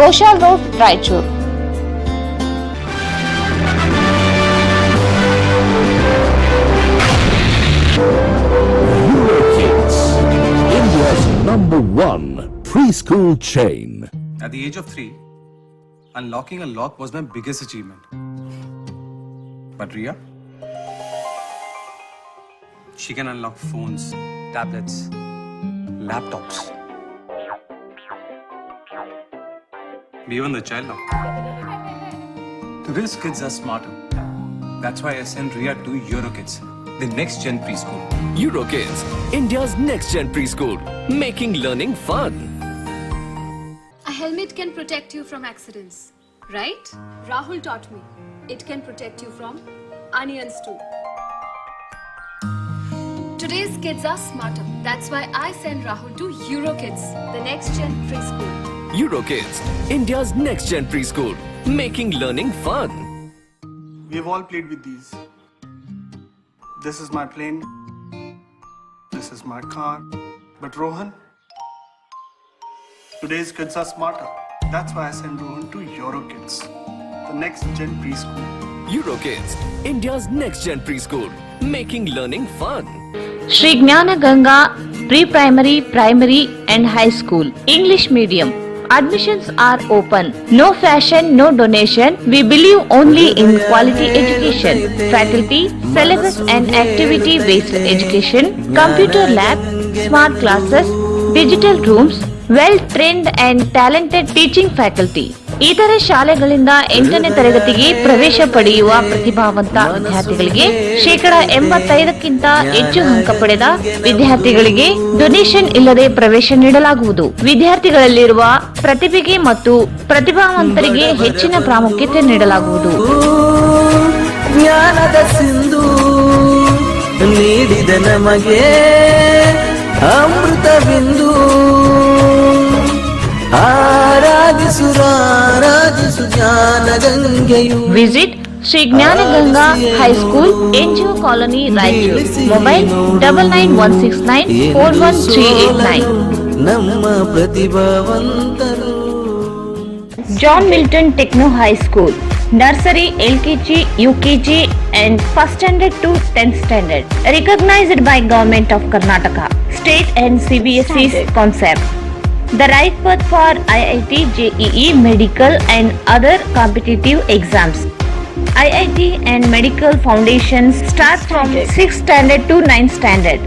Goshal Road, Raichur. #1 preschool chain. At the age of 3, unlocking a lock was my biggest achievement. But Ria, she can unlock phones, tablets, laptops, even the child lock. Today's kids are smarter. That's why I sent Ria to Eurokids, the next gen preschool. Eurokids, India's next gen preschool, making learning fun. A helmet can protect you from accidents, right? Rahul taught me. It can protect you from onions too. Today's kids are smarter. That's why I send Rahul to Eurokids, the next gen preschool. Eurokids, India's next gen preschool, making learning fun. We've all played with these. This is my plane. This is my car. But Rohan, today's kids are smarter. That's why I send Rohan to Eurokids, the next gen preschool. Eurokids, India's next gen preschool, making learning fun. Shri Gnana Ganga Pre-Primary, Primary and High School English Medium. Admissions are open. No fashion, no donation. We believe only in quality education. Faculty, syllabus and activity based education, computer lab, smart classes, digital rooms, well trained and talented teaching faculty. ಇತರೆ ಶಾಲೆಗಳಿಂದ 8ನೇ ತರಗತಿಗೆ ಪ್ರವೇಶ ಪಡೆಯುವ ಪ್ರತಿಭಾವಂತ ವಿದ್ಯಾರ್ಥಿಗಳಿಗೆ 85% ಹೆಚ್ಚು ಅಂಕ ಪಡೆದ ವಿದ್ಯಾರ್ಥಿಗಳಿಗೆ ಡೊನೇಷನ್ ಇಲ್ಲದೆ ಪ್ರವೇಶ ನೀಡಲಾಗುವುದು. ವಿದ್ಯಾರ್ಥಿಗಳಲ್ಲಿರುವ ಪ್ರತಿಭೆಗೆ ಮತ್ತು ಪ್ರತಿಭಾವಂತರಿಗೆ ಹೆಚ್ಚಿನ ಪ್ರಾಮುಖ್ಯತೆ ನೀಡಲಾಗುವುದು. ಜ್ಞಾನದ ಸಿಂಧು ನೀಡಿದ ನಮಗೆ ಅಮೃತ ಬಿಂದು ಆರಾಧಿಸು ಜ್ಞಾನ ಗಂಗೆಯು. Visit Shri Jnana Ganga high school, NGO colony, Raichur. Mobile 9916941389. ನಮ್ಮ ಪ್ರತಿಭಾವಂತರು. John Milton Techno High School, Nursery, LKG, UKG and First Standard to 10th Standard. Recognized by Government of Karnataka, State and CBSE concept. The right path for IIT, JEE, medical and other competitive exams. IIT and medical foundations start from 6th standard to 9th standard.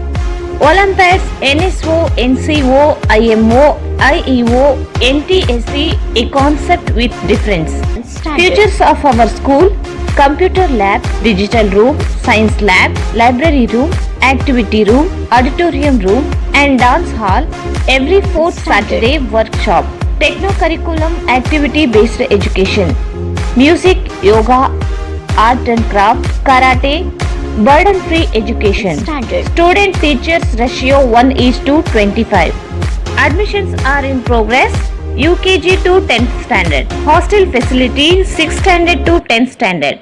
Olympiads, NSO, NCO, IMO, IEO, NTSC, a concept with difference. Features of our school: computer lab, digital room, science lab, library room, activity room, auditorium room and dance hall. Every 4th Saturday workshop. Techno curriculum activity based education. Music, yoga, art and craft, karate, burden free education. Student teachers ratio 1:25. Admissions are in progress. UKG to 10th standard. Hostel facility 6th standard to 10th standard.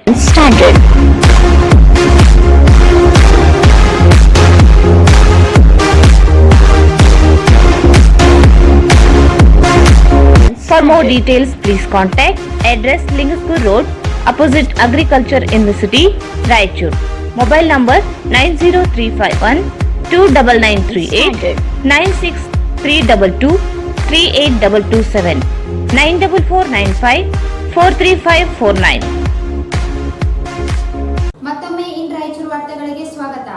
For more details, please contact address Lingaspur Road, opposite Agriculture University, Raichur. Mobile number 90351 29938 96322 38227 94495 43549. ಮತ್ತೊಮ್ಮೆ ಇನ್ ರಾಯಚೂರು ವಾರ್ತೆಗಳಿಗೆ ಸ್ವಾಗತ.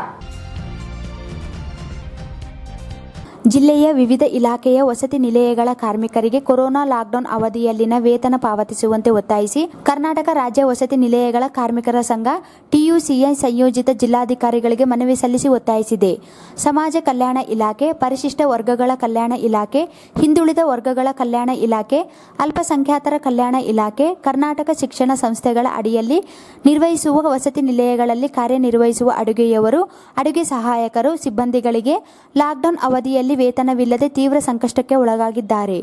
ಜಿಲ್ಲೆಯ ವಿವಿಧ ಇಲಾಖೆಯ ವಸತಿ ನಿಲಯಗಳ ಕಾರ್ಮಿಕರಿಗೆ corona lockdown ಅವಧಿಯಲ್ಲಿನ ವೇತನ ಪಾವತಿಸುವಂತೆ ಒತ್ತಾಯಿಸಿ ಕರ್ನಾಟಕ ರಾಜ್ಯ ವಸತಿ ನಿಲಯಗಳ ಕಾರ್ಮಿಕರ ಸಂಘ TUCI ಸಂಯೋಜಿತ ಜಿಲ್ಲಾಧಿಕಾರಿಗಳಿಗೆ ಮನವಿ ಸಲ್ಲಿಸಿ ಒತ್ತಾಯಿಸಿದೆ. ಸಮಾಜ ಕಲ್ಯಾಣ ಇಲಾಖೆ, ಪರಿಶಿಷ್ಟ ವರ್ಗಗಳ ಕಲ್ಯಾಣ ಇಲಾಖೆ, ಹಿಂದುಳಿದ ವರ್ಗಗಳ ಕಲ್ಯಾಣ ಇಲಾಖೆ, ಅಲ್ಪಸಂಖ್ಯಾತರ ಕಲ್ಯಾಣ ಇಲಾಖೆ, ಕರ್ನಾಟಕ ಶಿಕ್ಷಣ ಸಂಸ್ಥೆಗಳ ಅಡಿಯಲ್ಲಿ ನಿರ್ವಹಿಸುವ ವಸತಿ ನಿಲಯಗಳಲ್ಲಿ ಕಾರ್ಯನಿರ್ವಹಿಸುವ ಅಡುಗೆಯವರು, ಅಡುಗೆ ಸಹಾಯಕರು, ಸಿಬ್ಬಂದಿಗಳಿಗೆ ಲಾಕ್ಡೌನ್ ಅವಧಿಯಲ್ಲಿ ವೇತನವಿಲ್ಲದೆ ತೀವ್ರ ಸಂಕಷ್ಟಕ್ಕೆ ಒಳಗಾಗಿದ್ದಾರೆ.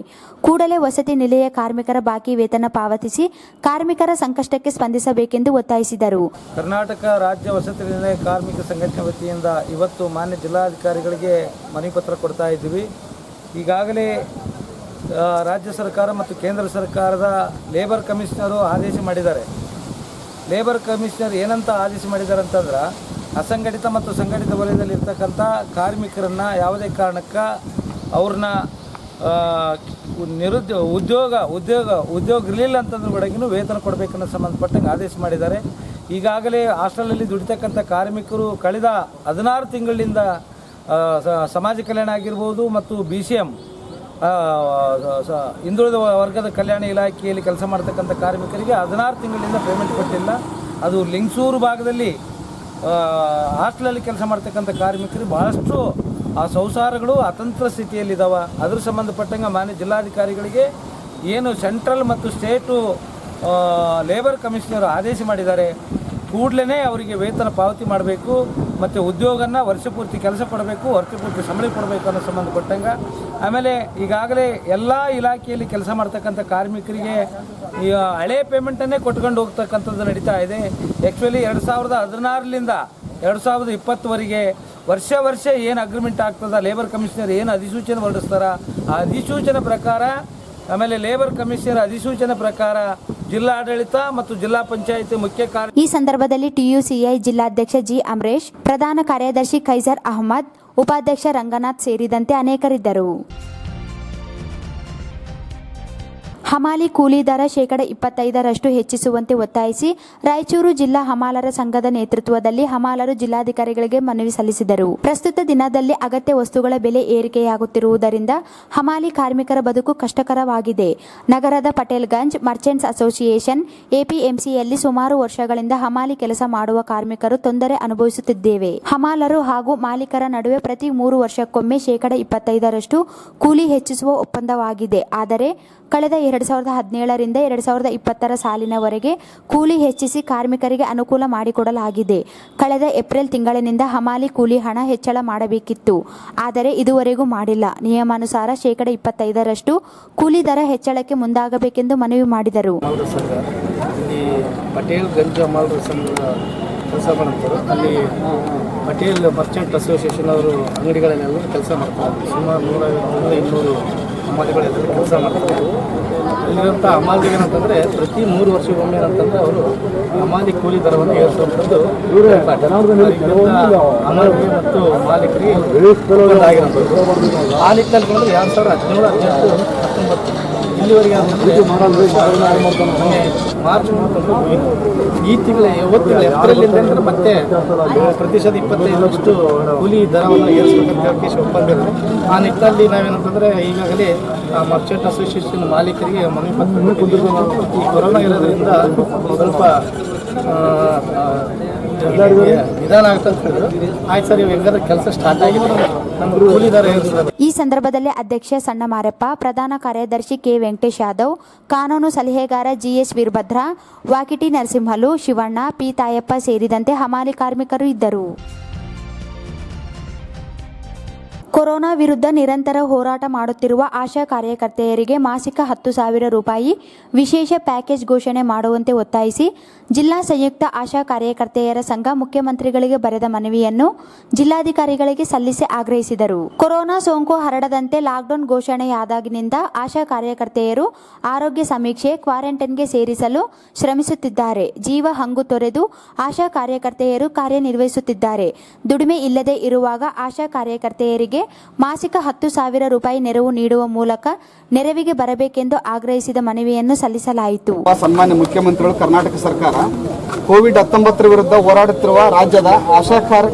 ಕೂಡಲೇ ವಸತಿ ನಿಲಯ ಕಾರ್ಮಿಕರ ಬಾಕಿ ವೇತನ ಪಾವತಿಸಿ ಕಾರ್ಮಿಕರ ಸಂಕಷ್ಟಕ್ಕೆ ಸ್ಪಂದಿಸಬೇಕೆಂದು ಒತ್ತಾಯಿಸಿದರು. ಕರ್ನಾಟಕ ರಾಜ್ಯ ವಸತಿ ನಿಲಯ ಕಾರ್ಮಿಕ ಸಂಘಟನೆ ವತಿಯಿಂದ ಇವತ್ತು ಮಾನ್ಯ ಜಿಲ್ಲಾಧಿಕಾರಿಗಳಿಗೆ ಮನವಿ ಪತ್ರ ಕೊಡ್ತಾ ಇದ್ದೀವಿ. ಈಗಾಗಲೇ ರಾಜ್ಯ ಸರ್ಕಾರ ಮತ್ತು ಕೇಂದ್ರ ಸರ್ಕಾರದ ಲೇಬರ್ ಕಮಿಷನರು ಆದೇಶ ಮಾಡಿದ್ದಾರೆ. ಲೇಬರ್ ಕಮಿಷನರ್ ಏನಂತ ಆದೇಶ ಮಾಡಿದ್ದಾರೆ ಅಂತಂದ್ರೆ, ಅಸಂಘಟಿತ ಮತ್ತು ಸಂಘಟಿತ ವಲಯದಲ್ಲಿ ಇರ್ತಕ್ಕಂಥ ಕಾರ್ಮಿಕರನ್ನು ಯಾವುದೇ ಕಾರಣಕ್ಕೆ ಅವ್ರನ್ನ ಉದ್ಯೋಗ ಇರಲಿಲ್ಲ ಅಂತಂದ್ರೂ ಕೂಡ ವೇತನ ಕೊಡಬೇಕನ್ನೋ ಸಂಬಂಧಪಟ್ಟಂಗೆ ಆದೇಶ ಮಾಡಿದ್ದಾರೆ. ಈಗಾಗಲೇ ಹಾಸ್ಟೆಲಲ್ಲಿ ದುಡಿತಕ್ಕಂಥ ಕಾರ್ಮಿಕರು ಕಳೆದ 16 ತಿಂಗಳಿಂದ ಸಮಾಜ ಕಲ್ಯಾಣ ಆಗಿರ್ಬೋದು ಮತ್ತು BCM ಹಿಂದುಳಿದ ವರ್ಗದ ಕಲ್ಯಾಣ ಇಲಾಖೆಯಲ್ಲಿ ಕೆಲಸ ಮಾಡ್ತಕ್ಕಂಥ ಕಾರ್ಮಿಕರಿಗೆ 16 ತಿಂಗಳಿಂದ ಪೇಮೆಂಟ್ ಕೊಟ್ಟಿಲ್ಲ. ಅದು ಲಿಂಗಸೂರು ಭಾಗದಲ್ಲಿ ಹಾಸ್ಟೆಲಲ್ಲಿ ಕೆಲಸ ಮಾಡ್ತಕ್ಕಂಥ ಕಾರ್ಮಿಕರು ಭಾಳಷ್ಟು ಆ ಸಂಸಾರಗಳು ಅತಂತ್ರ ಸ್ಥಿತಿಯಲ್ಲಿದ್ದಾವೆ. ಅದ್ರ ಸಂಬಂಧಪಟ್ಟಂಗೆ ಮಾನ್ಯ ಜಿಲ್ಲಾಧಿಕಾರಿಗಳಿಗೆ ಏನು ಸೆಂಟ್ರಲ್ ಮತ್ತು ಸ್ಟೇಟು ಲೇಬರ್ ಕಮಿಷನರ್ ಆದೇಶ ಮಾಡಿದ್ದಾರೆ. ಕೂಡಲೇ ಅವರಿಗೆ ವೇತನ ಪಾವತಿ ಮಾಡಬೇಕು ಮತ್ತು ಉದ್ಯೋಗನ ವರ್ಷಪೂರ್ತಿ ಕೆಲಸ ಕೊಡಬೇಕು, ವರ್ಷಪೂರ್ತಿ ಸಂಬಳ ಕೊಡಬೇಕು ಅನ್ನೋ ಸಂಬಂಧಪಟ್ಟಂಗೆ. ಆಮೇಲೆ ಈಗಾಗಲೇ ಎಲ್ಲ ಇಲಾಖೆಯಲ್ಲಿ ಕೆಲಸ ಮಾಡ್ತಕ್ಕಂಥ ಕಾರ್ಮಿಕರಿಗೆ ಈ ಹಳೆ ಪೇಮೆಂಟನ್ನೇ ಕೊಟ್ಕೊಂಡು ಹೋಗ್ತಕ್ಕಂಥದ್ದು ನಡೀತಾ ಇದೆ. ಆ್ಯಕ್ಚುಲಿ 2016ರಿಂದ 2020ವರೆಗೆ ವರ್ಷ ಏನು ಅಗ್ರಿಮೆಂಟ್ ಆಗ್ತದೆ, ಲೇಬರ್ ಕಮಿಷನರ್ ಏನು ಅಧಿಸೂಚನೆ ಹೊರಡಿಸ್ತಾರ ಆ ಅಧಿಸೂಚನೆ ಪ್ರಕಾರ, ಆಮೇಲೆ ಲೇಬರ್ ಕಮಿಷನರ್ ಅಧಿಸೂಚನೆ ಪ್ರಕಾರ ಜಿಲ್ಲಾಡಳಿತ ಮತ್ತು ಜಿಲ್ಲಾ ಪಂಚಾಯಿತಿ ಮುಖ್ಯ ಈ ಸಂದರ್ಭದಲ್ಲಿ TUCI ಜಿಲ್ಲಾಧ್ಯಕ್ಷ G. ಅಮರೇಶ್, ಪ್ರಧಾನ ಕಾರ್ಯದರ್ಶಿ ಖೈಸರ್ ಅಹಮದ್, ಉಪಾಧ್ಯಕ್ಷ ರಂಗನಾಥ್ ಸೇರಿದಂತೆ ಅನೇಕರಿದ್ದರು. ಹಮಾಲಿ ಕೂಲಿ ದರ 25% ಹೆಚ್ಚಿಸುವಂತೆ ಒತ್ತಾಯಿಸಿ ರಾಯಚೂರು ಜಿಲ್ಲಾ ಹಮಾಲರ ಸಂಘದ ನೇತೃತ್ವದಲ್ಲಿ ಹಮಾಲರು ಜಿಲ್ಲಾಧಿಕಾರಿಗಳಿಗೆ ಮನವಿ ಸಲ್ಲಿಸಿದರು. ಪ್ರಸ್ತುತ ದಿನದಲ್ಲಿ ಅಗತ್ಯ ವಸ್ತುಗಳ ಬೆಲೆ ಏರಿಕೆಯಾಗುತ್ತಿರುವುದರಿಂದ ಹಮಾಲಿ ಕಾರ್ಮಿಕರ ಬದುಕು ಕಷ್ಟಕರವಾಗಿದೆ. ನಗರದ ಪಟೇಲ್ಗಂಜ್ ಮರ್ಚೆಂಟ್ಸ್ ಅಸೋಸಿಯೇಷನ್ APMCಯಲ್ಲಿ ಸುಮಾರು ವರ್ಷಗಳಿಂದ ಹಮಾಲಿ ಕೆಲಸ ಮಾಡುವ ಕಾರ್ಮಿಕರು ತೊಂದರೆ ಅನುಭವಿಸುತ್ತಿದ್ದೇವೆ. ಹಮಾಲರು ಹಾಗೂ ಮಾಲೀಕರ ನಡುವೆ ಪ್ರತಿ 3 ವರ್ಷಕ್ಕೊಮ್ಮೆ 25% ಕೂಲಿ ಹೆಚ್ಚಿಸುವ ಒಪ್ಪಂದವಾಗಿದೆ. ಆದರೆ ಕಳೆದ 2017ರಿಂದ 2020 ಸಾಲಿನವರೆಗೆ ಕೂಲಿ ಹೆಚ್ಚಿಸಿ ಕಾರ್ಮಿಕರಿಗೆ ಅನುಕೂಲ ಮಾಡಿಕೊಡಲಾಗಿದೆ. ಕಳೆದ ಏಪ್ರಿಲ್ ತಿಂಗಳಿನಿಂದ ಹಮಾಲಿ ಕೂಲಿ ಹಣ ಹೆಚ್ಚಳ ಮಾಡಬೇಕಿತ್ತು, ಆದರೆ ಇದುವರೆಗೂ ಮಾಡಿಲ್ಲ. ನಿಯಮಾನುಸಾರ 25% ಕೂಲಿ ದರ ಹೆಚ್ಚಳಕ್ಕೆ ಮುಂದಾಗಬೇಕೆಂದು ಮನವಿ ಮಾಡಿದರು. ಪಟೇಲ್ ಗಂಜ್ ಹಮಾಲರ ಸಂಘದ ಕೆಲಸ ಮಾಡ್ತಾರೆ. ಅಲ್ಲಿ ಪಟೇಲ್ ಮರ್ಚೆಂಟ್ ಅಸೋಸಿಯೇಷನ್ ಅವರು ಅಂಗಡಿಗಳನ್ನೆಲ್ಲ ಕೆಲಸ ಮಾಡ್ತಾರೆ. ಸುಮಾರು 150-200 ಹಮಾಲಿಗಳೆಲ್ಲರೂ ಕೆಲಸ ಮಾಡ್ತಾರೆ. ಇಲ್ಲಿರುವಂಥ ಹಮಾಲಿಗೇನಂತಂದರೆ ಪ್ರತಿ 3 ವರ್ಷಕ್ಕೊಮ್ಮೆ ಏನಂತಂದರೆ ಅವರು ಹಮಾಲಿ ಕೂಲಿ ದರವನ್ನು ಏರಿಸುವಂಥದ್ದು ಹಮಾಲಿಗೆ ಮತ್ತು ಮಾಲೀಕರಿಗೆ ಆಗಿರೋದು. ಆ ನಿಟ್ಟಿನಲ್ಲಿ ಬಂದರೆ 2017, 2018, 2019 ಇಲ್ಲಿವರೆಗೆ ಮಾರ್ಚ್ ಈ ತಿಂಗಳ ಏಪ್ರಿಲಿಂದ ಅಂದರೆ ಮತ್ತೆ ಪ್ರತಿಶತ 25% ಕೂಲಿ ದರವನ್ನು ಏರಿಸಬೇಕಂತ ಒಪ್ಪಂದ ಇರುತ್ತೆ. ಆ ನಿಟ್ಟಿನಲ್ಲಿ ನಾವೇನಂತಂದರೆ ಈಗಾಗಲೇ ಮರ್ಚೆಂಟ್ ಅಸೋಸಿಯೇಷನ್ ಮಾಲೀಕರಿಗೆ ಮನವಿ ಪತ್ರ ಈ ಕೊರೋನಾ ಇರೋದ್ರಿಂದ ಸ್ವಲ್ಪ ನಿಧಾನ ಆಗ್ತದೆ. ಆಯ್ತು ಸರ್, ಹೆಂಗಾದ್ರೆ ಕೆಲಸ ಸ್ಟಾರ್ಟ್ ಆಗಿದೆ, ನಮ್ಮ ಕೂಲಿ ದರ ಏರಿಸ್ತದೆ. ಈ ಸಂದರ್ಭದಲ್ಲಿ ಅಧ್ಯಕ್ಷ ಸಣ್ಣ ಮಾರಪ್ಪ, ಪ್ರಧಾನ ಕಾರ್ಯದರ್ಶಿ K. ವೆಂಕಟೇಶ್ ಯಾದವ್, ಕಾನೂನು ಸಲಹೆಗಾರ GS ವೀರಭದ್ರ, ವಾಕಿಟಿ ನರಸಿಂಹಲು, ಶಿವಣ್ಣ, P. ತಾಯಪ್ಪ ಸೇರಿದಂತೆ ಹಮಾಲಿ ಕಾರ್ಮಿಕರು ಇದ್ದರು. ಕೊರೋನಾ ವಿರುದ್ಧ ನಿರಂತರ ಹೋರಾಟ ಮಾಡುತ್ತಿರುವ ಆಶಾ ಕಾರ್ಯಕರ್ತೆಯರಿಗೆ ಮಾಸಿಕ 10,000 ರೂಪಾಯಿ ವಿಶೇಷ ಪ್ಯಾಕೇಜ್ ಘೋಷಣೆ ಮಾಡುವಂತೆ ಒತ್ತಾಯಿಸಿ ಜಿಲ್ಲಾ ಸಂಯುಕ್ತ ಆಶಾ ಕಾರ್ಯಕರ್ತೆಯರ ಸಂಘ ಮುಖ್ಯಮಂತ್ರಿಗಳಿಗೆ ಬರೆದ ಮನವಿಯನ್ನು ಜಿಲ್ಲಾಧಿಕಾರಿಗಳಿಗೆ ಸಲ್ಲಿಸಿ ಆಗ್ರಹಿಸಿದರು. ಕೊರೋನಾ ಸೋಂಕು ಹರಡದಂತೆ ಲಾಕ್ಡೌನ್ ಘೋಷಣೆಯಾದಾಗಿನಿಂದ ಆಶಾ ಕಾರ್ಯಕರ್ತೆಯರು ಆರೋಗ್ಯ ಸಮೀಕ್ಷೆ, ಕ್ವಾರಂಟೈನ್ಗೆ ಸೇರಿಸಲು ಶ್ರಮಿಸುತ್ತಿದ್ದಾರೆ. ಜೀವ ಹಂಗು ತೊರೆದು ಆಶಾ ಕಾರ್ಯಕರ್ತೆಯರು ಕಾರ್ಯನಿರ್ವಹಿಸುತ್ತಿದ್ದಾರೆ. ದುಡಿಮೆ ಇಲ್ಲದೆ ಇರುವಾಗ ಆಶಾ ಕಾರ್ಯಕರ್ತೆಯರಿಗೆ ಮಾಸಿಕ 10,000 ರೂಪಾಯಿ ನೆರವು ನೀಡುವ ಮೂಲಕ ನೆರವಿಗೆ ಬರಬೇಕೆಂದು ಆಗ್ರಹಿಸಿದ ಮನವಿಯನ್ನು ಸಲ್ಲಿಸಲಾಯಿತು. ಸನ್ಮಾನ್ಯ ಮುಖ್ಯಮಂತ್ರಿಗಳು, ಕರ್ನಾಟಕ ಸರ್ಕಾರ ಕೋವಿಡ್-19 ವಿರುದ್ಧ ಹೋರಾಡುತ್ತಿರುವ ರಾಜ್ಯದ ಆಶಾ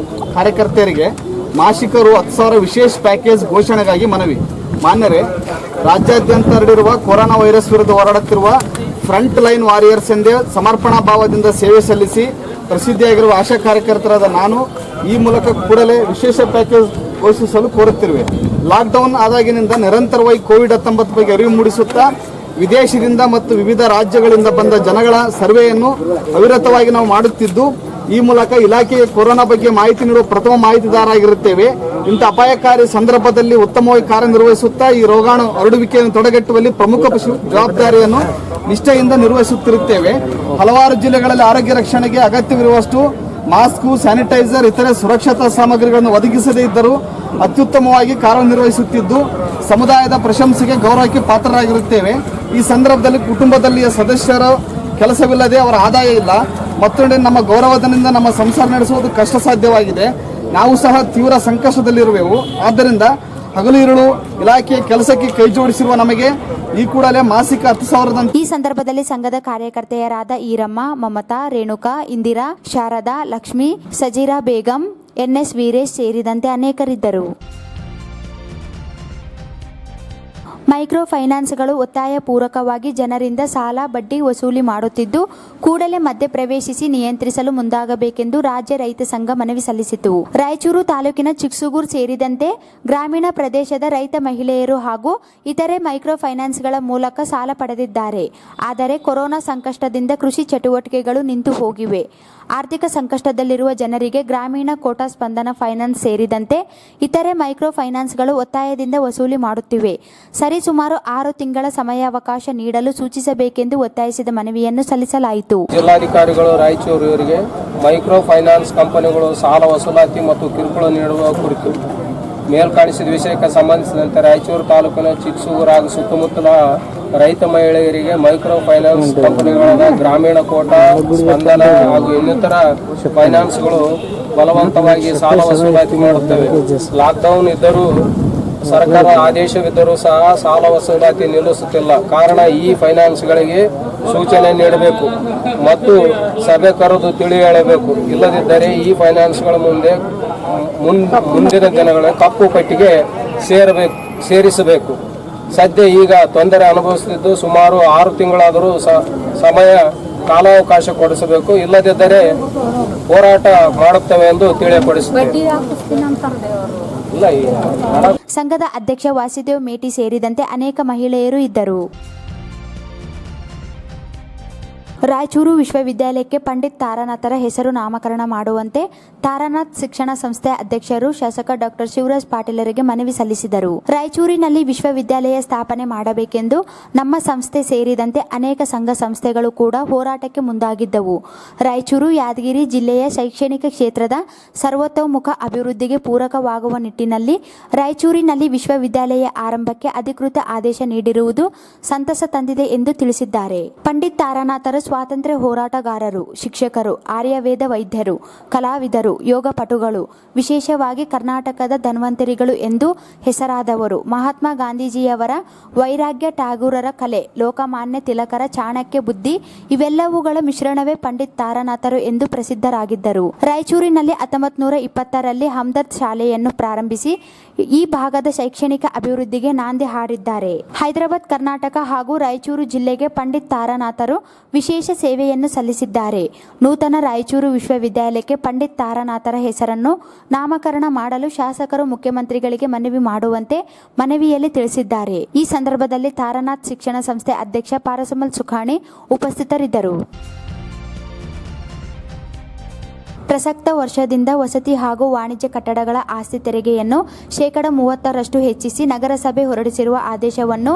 ಕಾರ್ಯಕರ್ತೆಯರಿಗೆ ಮಾಸಿಕ ರು 10,000 ವಿಶೇಷ ಪ್ಯಾಕೇಜ್ ಘೋಷಣೆಗಾಗಿ ಮನವಿ. ಮಾನ್ಯರೇ, ರಾಜ್ಯಾದ್ಯಂತ ಹರಡಿರುವ ಕೊರೋನಾ ವೈರಸ್ ವಿರುದ್ಧ ಹೋರಾಡುತ್ತಿರುವ ಫ್ರಂಟ್ ಲೈನ್ ವಾರಿಯರ್ಸ್ ಎಂದೇ ಸಮರ್ಪಣಾ ಭಾವದಿಂದ ಸೇವೆ ಸಲ್ಲಿಸಿ ಪ್ರಸಿದ್ಧಿಯಾಗಿರುವ ಆಶಾ ಕಾರ್ಯಕರ್ತರಾದ ನಾನು ಈ ಮೂಲಕ ಕೂಡಲೇ ವಿಶೇಷ ಪ್ಯಾಕೇಜ್ ಘೋಷಿಸಲು ಕೋರುತ್ತಿರುವೆ. ಲಾಕ್ಡೌನ್ ಆದಾಗಿನಿಂದ ನಿರಂತರವಾಗಿ ಕೋವಿಡ್-19 ಬಗ್ಗೆ ಅರಿವು ಮೂಡಿಸುತ್ತಾ ವಿದೇಶದಿಂದ ಮತ್ತು ವಿವಿಧ ರಾಜ್ಯಗಳಿಂದ ಬಂದ ಜನಗಳ ಸರ್ವೆಯನ್ನು ಅವಿರತವಾಗಿ ನಾವು ಮಾಡುತ್ತಿದ್ದು, ಈ ಮೂಲಕ ಇಲಾಖೆಗೆ ಕೊರೋನಾ ಬಗ್ಗೆ ಮಾಹಿತಿ ನೀಡುವ ಪ್ರಥಮ ಮಾಹಿತಿದಾರರಾಗಿರುತ್ತೇವೆ. ಇಂಥ ಅಪಾಯಕಾರಿ ಸಂದರ್ಭದಲ್ಲಿ ಉತ್ತಮವಾಗಿ ಕಾರ್ಯನಿರ್ವಹಿಸುತ್ತಾ ಈ ರೋಗಾಣು ಹರಡುವಿಕೆಯನ್ನು ತಡೆಗಟ್ಟುವಲ್ಲಿ ಪ್ರಮುಖ ಜವಾಬ್ದಾರಿಯನ್ನು ನಿಷ್ಠೆಯಿಂದ ನಿರ್ವಹಿಸುತ್ತಿರುತ್ತೇವೆ. ಹಲವಾರು ಜಿಲ್ಲೆಗಳಲ್ಲಿ ಆರೋಗ್ಯ ರಕ್ಷಣೆಗೆ ಅಗತ್ಯವಿರುವಷ್ಟು ಮಾಸ್ಕು, ಸ್ಯಾನಿಟೈಸರ್, ಇತರೆ ಸುರಕ್ಷತಾ ಸಾಮಗ್ರಿಗಳನ್ನು ಒದಗಿಸದೇ ಇದ್ದರೂ ಅತ್ಯುತ್ತಮವಾಗಿ ಕಾರ್ಯನಿರ್ವಹಿಸುತ್ತಿದ್ದು ಸಮುದಾಯದ ಪ್ರಶಂಸೆಗೆ, ಗೌರವಕ್ಕೆ ಪಾತ್ರರಾಗಿರುತ್ತೇವೆ. ಈ ಸಂದರ್ಭದಲ್ಲಿ ಕುಟುಂಬದಲ್ಲಿಯ ಸದಸ್ಯರ ಕೆಲಸವಿಲ್ಲದೆ ಅವರ ಆದಾಯ ಇಲ್ಲ. ಮತ್ತೊಂದು ನಮ್ಮ ಗೌರವಧನದಿಂದ ನಮ್ಮ ಸಂಸಾರ ನಡೆಸುವುದು ಕಷ್ಟ ಸಾಧ್ಯವಾಗಿದೆ. ನಾವು ಸಹ ತೀವ್ರ ಸಂಕಷ್ಟದಲ್ಲಿರುವೆವು. ಆದ್ದರಿಂದ ಹಗಲು ಇರುಳು ಇಲಾಖೆಯ ಕೆಲಸಕ್ಕೆ ಕೈ ಜೋಡಿಸಿರುವ ನಮಗೆ ಈ ಕೂಡಲೇ ಮಾಸಿಕ 10,000 ಈ ಸಂದರ್ಭದಲ್ಲಿ ಸಂಘದ ಕಾರ್ಯಕರ್ತೆಯರಾದ ಈರಮ್ಮ, ಮಮತಾ, ರೇಣುಕಾ, ಇಂದಿರಾ, ಶಾರದಾ, ಲಕ್ಷ್ಮಿ, ಸಜೀರಾ ಬೇಗಂ, ಎನ್ಎಸ್ ವೀರೇಶ್ ಸೇರಿದಂತೆ ಅನೇಕರಿದ್ದರು. ಮೈಕ್ರೋ ಫೈನಾನ್ಸ್ಗಳು ಒತ್ತಾಯ ಪೂರ್ವಕವಾಗಿ ಜನರಿಂದ ಸಾಲ ಬಡ್ಡಿ ವಸೂಲಿ ಮಾಡುತ್ತಿದ್ದು, ಕೂಡಲೇ ಮಧ್ಯಪ್ರವೇಶಿಸಿ ನಿಯಂತ್ರಿಸಲು ಮುಂದಾಗಬೇಕೆಂದು ರಾಜ್ಯ ರೈತ ಸಂಘ ಮನವಿ ಸಲ್ಲಿಸಿತು. ರಾಯಚೂರು ತಾಲೂಕಿನ ಚಿಕ್ಸುಗೂರು ಸೇರಿದಂತೆ ಗ್ರಾಮೀಣ ಪ್ರದೇಶದ ರೈತ ಮಹಿಳೆಯರು ಹಾಗೂ ಇತರೆ ಮೈಕ್ರೋ ಫೈನಾನ್ಸ್ಗಳ ಮೂಲಕ ಸಾಲ ಪಡೆದಿದ್ದಾರೆ. ಆದರೆ ಕೊರೋನಾ ಸಂಕಷ್ಟದಿಂದ ಕೃಷಿ ಚಟುವಟಿಕೆಗಳು ನಿಂತು ಹೋಗಿವೆ. ಆರ್ಥಿಕ ಸಂಕಷ್ಟದಲ್ಲಿರುವ ಜನರಿಗೆ ಗ್ರಾಮೀಣ ಕೋಟಾ ಸ್ಪಂದನ ಫೈನಾನ್ಸ್ ಸೇರಿದಂತೆ ಇತರೆ ಮೈಕ್ರೋ ಫೈನಾನ್ಸ್ಗಳು ಒತ್ತಾಯದಿಂದ ವಸೂಲಿ ಮಾಡುತ್ತಿವೆ. ಸರಿಸುಮಾರು 6 ತಿಂಗಳ ಸಮಯಾವಕಾಶ ನೀಡಲು ಸೂಚಿಸಬೇಕೆಂದು ಒತ್ತಾಯಿಸಿದ ಮನವಿಯನ್ನು ಸಲ್ಲಿಸಲಾಯಿತು. ಜಿಲ್ಲಾಧಿಕಾರಿಗಳು ರಾಯಚೂರು ಇವರಿಗೆ ಮೈಕ್ರೋ ಫೈನಾನ್ಸ್ ಕಂಪನಿಗಳು ಸಾಲ ವಸೂಲಾತಿ ಮತ್ತು ಕಿರುಕುಳ ನೀಡುವ ಕುರಿತು ಮೇಲ್ಕಾಣಿಸಿದ ವಿಷಯಕ್ಕೆ ಸಂಬಂಧಿಸಿದಂತೆ ರಾಯಚೂರು ತಾಲೂಕಿನ ಚಿಕ್ಸುಗೂರು ಹಾಗೂ ಸುತ್ತಮುತ್ತಲ ರೈತ ಮಹಿಳೆಯರಿಗೆ ಮೈಕ್ರೋ ಫೈನಾನ್ಸ್ ಕಂಪನಿಗಳಾದ ಗ್ರಾಮೀಣ ಕೋಟಾ, ಸ್ಪಂದನ ಹಾಗೂ ಇನ್ನಿತರ ಫೈನಾನ್ಸ್ಗಳು ಬಲವಂತವಾಗಿ ಸಾಲ ವಸೂಲಾತಿ ಮಾಡುತ್ತವೆ. ಲಾಕ್ಡೌನ್ ಇದ್ದರೂ ಸರ್ಕಾರ ಆದೇಶವಿದ್ದರೂ ಸಹ ಸಾಲ ವಸೂಲಾತಿ ನಿಲ್ಲಿಸುತ್ತಿಲ್ಲ. ಕಾರಣ ಈ ಫೈನಾನ್ಸ್ಗಳಿಗೆ ಸೂಚನೆ ನೀಡಬೇಕು ಮತ್ತು ಸಭೆ ಕರೆದು ತಿಳಿ ಹೇಳಬೇಕು. ಇಲ್ಲದಿದ್ದರೆ ಈ ಫೈನಾನ್ಸ್ಗಳ ಮುಂದಿನ ದಿನಗಳ ಕಪ್ಪು ಪಟ್ಟಿಗೆ ಸೇರಿಸಬೇಕು. ಸದ್ಯ ಈಗ ತೊಂದರೆ ಅನುಭವಿಸುತ್ತಿದ್ದು ಸುಮಾರು 6 ತಿಂಗಳಾದರೂ ಸಮಯ ಕಾಲಾವಕಾಶ ಕೊಡಿಸಬೇಕು. ಇಲ್ಲದಿದ್ದರೆ ಹೋರಾಟ ಮಾಡುತ್ತೇವೆ ಎಂದು ತಿಳಿಯಪಡಿಸುತ್ತೇವೆ. ಸಂಘದ ಅಧ್ಯಕ್ಷ ವಾಸುದೇವ್ ಮೇಟಿ ಸೇರಿದಂತೆ ಅನೇಕ ಮಹಿಳೆಯರು ಇದ್ದರು. ರಾಯಚೂರು ವಿಶ್ವವಿದ್ಯಾಲಯಕ್ಕೆ ಪಂಡಿತ್ ತಾರಾನಾಥರ ಹೆಸರು ನಾಮಕರಣ ಮಾಡುವಂತೆ ತಾರಾನಾಥ್ ಶಿಕ್ಷಣ ಸಂಸ್ಥೆ ಅಧ್ಯಕ್ಷರು ಶಾಸಕ ಡಾಕ್ಟರ್ ಶಿವರಾಜ್ ಪಾಟೀಲರಿಗೆ ಮನವಿ ಸಲ್ಲಿಸಿದರು. ರಾಯಚೂರಿನಲ್ಲಿ ವಿಶ್ವವಿದ್ಯಾಲಯ ಸ್ಥಾಪನೆ ಮಾಡಬೇಕೆಂದು ನಮ್ಮ ಸಂಸ್ಥೆ ಸೇರಿದಂತೆ ಅನೇಕ ಸಂಘ ಸಂಸ್ಥೆಗಳು ಕೂಡ ಹೋರಾಟಕ್ಕೆ ಮುಂದಾಗಿದ್ದವು. ರಾಯಚೂರು ಯಾದಗಿರಿ ಜಿಲ್ಲೆಯ ಶೈಕ್ಷಣಿಕ ಕ್ಷೇತ್ರದ ಸರ್ವತೋಮುಖ ಅಭಿವೃದ್ಧಿಗೆ ಪೂರಕವಾಗುವ ನಿಟ್ಟಿನಲ್ಲಿ ರಾಯಚೂರಿನಲ್ಲಿ ವಿಶ್ವವಿದ್ಯಾಲಯ ಆರಂಭಕ್ಕೆ ಅಧಿಕೃತ ಆದೇಶ ನೀಡಿರುವುದು ಸಂತಸ ತಂದಿದೆ ಎಂದು ತಿಳಿಸಿದ್ದಾರೆ. ಪಂಡಿತ್ ತಾರಾನಾಥರು ಸ್ವಾತಂತ್ರ್ಯ ಹೋರಾಟಗಾರರು, ಶಿಕ್ಷಕರು, ಆರ್ಯವೇದ ವೈದ್ಯರು, ಕಲಾವಿದರು, ಯೋಗ ಪಟುಗಳು, ವಿಶೇಷವಾಗಿ ಕರ್ನಾಟಕದ ಧನ್ವಂತರಿಗಳು ಎಂದು ಹೆಸರಾದವರು. ಮಹಾತ್ಮ ಗಾಂಧೀಜಿಯವರ ವೈರಾಗ್ಯ, ಟ್ಯಾಗೂರರ ಕಲೆ, ಲೋಕಮಾನ್ಯ ತಿಲಕರ ಚಾಣಕ್ಯ ಬುದ್ಧಿ ಇವೆಲ್ಲವುಗಳ ಮಿಶ್ರಣವೇ ಪಂಡಿತ್ ತಾರಾನಾಥರು ಎಂದು ಪ್ರಸಿದ್ಧರಾಗಿದ್ದರು. ರಾಯಚೂರಿನಲ್ಲಿ 1920ರಲ್ಲಿ ಹಮ್ದರ್ದ್ ಶಾಲೆಯನ್ನು ಪ್ರಾರಂಭಿಸಿ ಈ ಭಾಗದ ಶೈಕ್ಷಣಿಕ ಅಭಿವೃದ್ಧಿಗೆ ನಾಂದಿ ಹಾಡಿದ್ದಾರೆ. ಹೈದರಾಬಾದ್, ಕರ್ನಾಟಕ ಹಾಗೂ ರಾಯಚೂರು ಜಿಲ್ಲೆಗೆ ಪಂಡಿತ್ ತಾರಾನಾಥರು ವಿಶೇಷ ಸೇವೆಯನ್ನು ಸಲ್ಲಿಸಿದ್ದಾರೆ. ನೂತನ ರಾಯಚೂರು ವಿಶ್ವವಿದ್ಯಾಲಯಕ್ಕೆ ಪಂಡಿತ್ ತಾರಾನಾಥರ ಹೆಸರನ್ನು ನಾಮಕರಣ ಮಾಡಲು ಶಾಸಕರು ಮುಖ್ಯಮಂತ್ರಿಗಳಿಗೆ ಮನವಿ ಮಾಡುವಂತೆ ಮನವಿಯಲ್ಲಿ ತಿಳಿಸಿದ್ದಾರೆ. ಈ ಸಂದರ್ಭದಲ್ಲಿ ತಾರಾನಾಥ್ ಶಿಕ್ಷಣ ಸಂಸ್ಥೆ ಅಧ್ಯಕ್ಷ ಪಾರಸುಮಲ್ ಸುಖಾಣಿ ಉಪಸ್ಥಿತರಿದ್ದರು. ಪ್ರಸಕ್ತ ವರ್ಷದಿಂದ ವಸತಿ ಹಾಗೂ ವಾಣಿಜ್ಯ ಕಟ್ಟಡಗಳ ಆಸ್ತಿ ತೆರಿಗೆಯನ್ನು 30% ಹೆಚ್ಚಿಸಿ ನಗರಸಭೆ ಹೊರಡಿಸಿರುವ ಆದೇಶವನ್ನು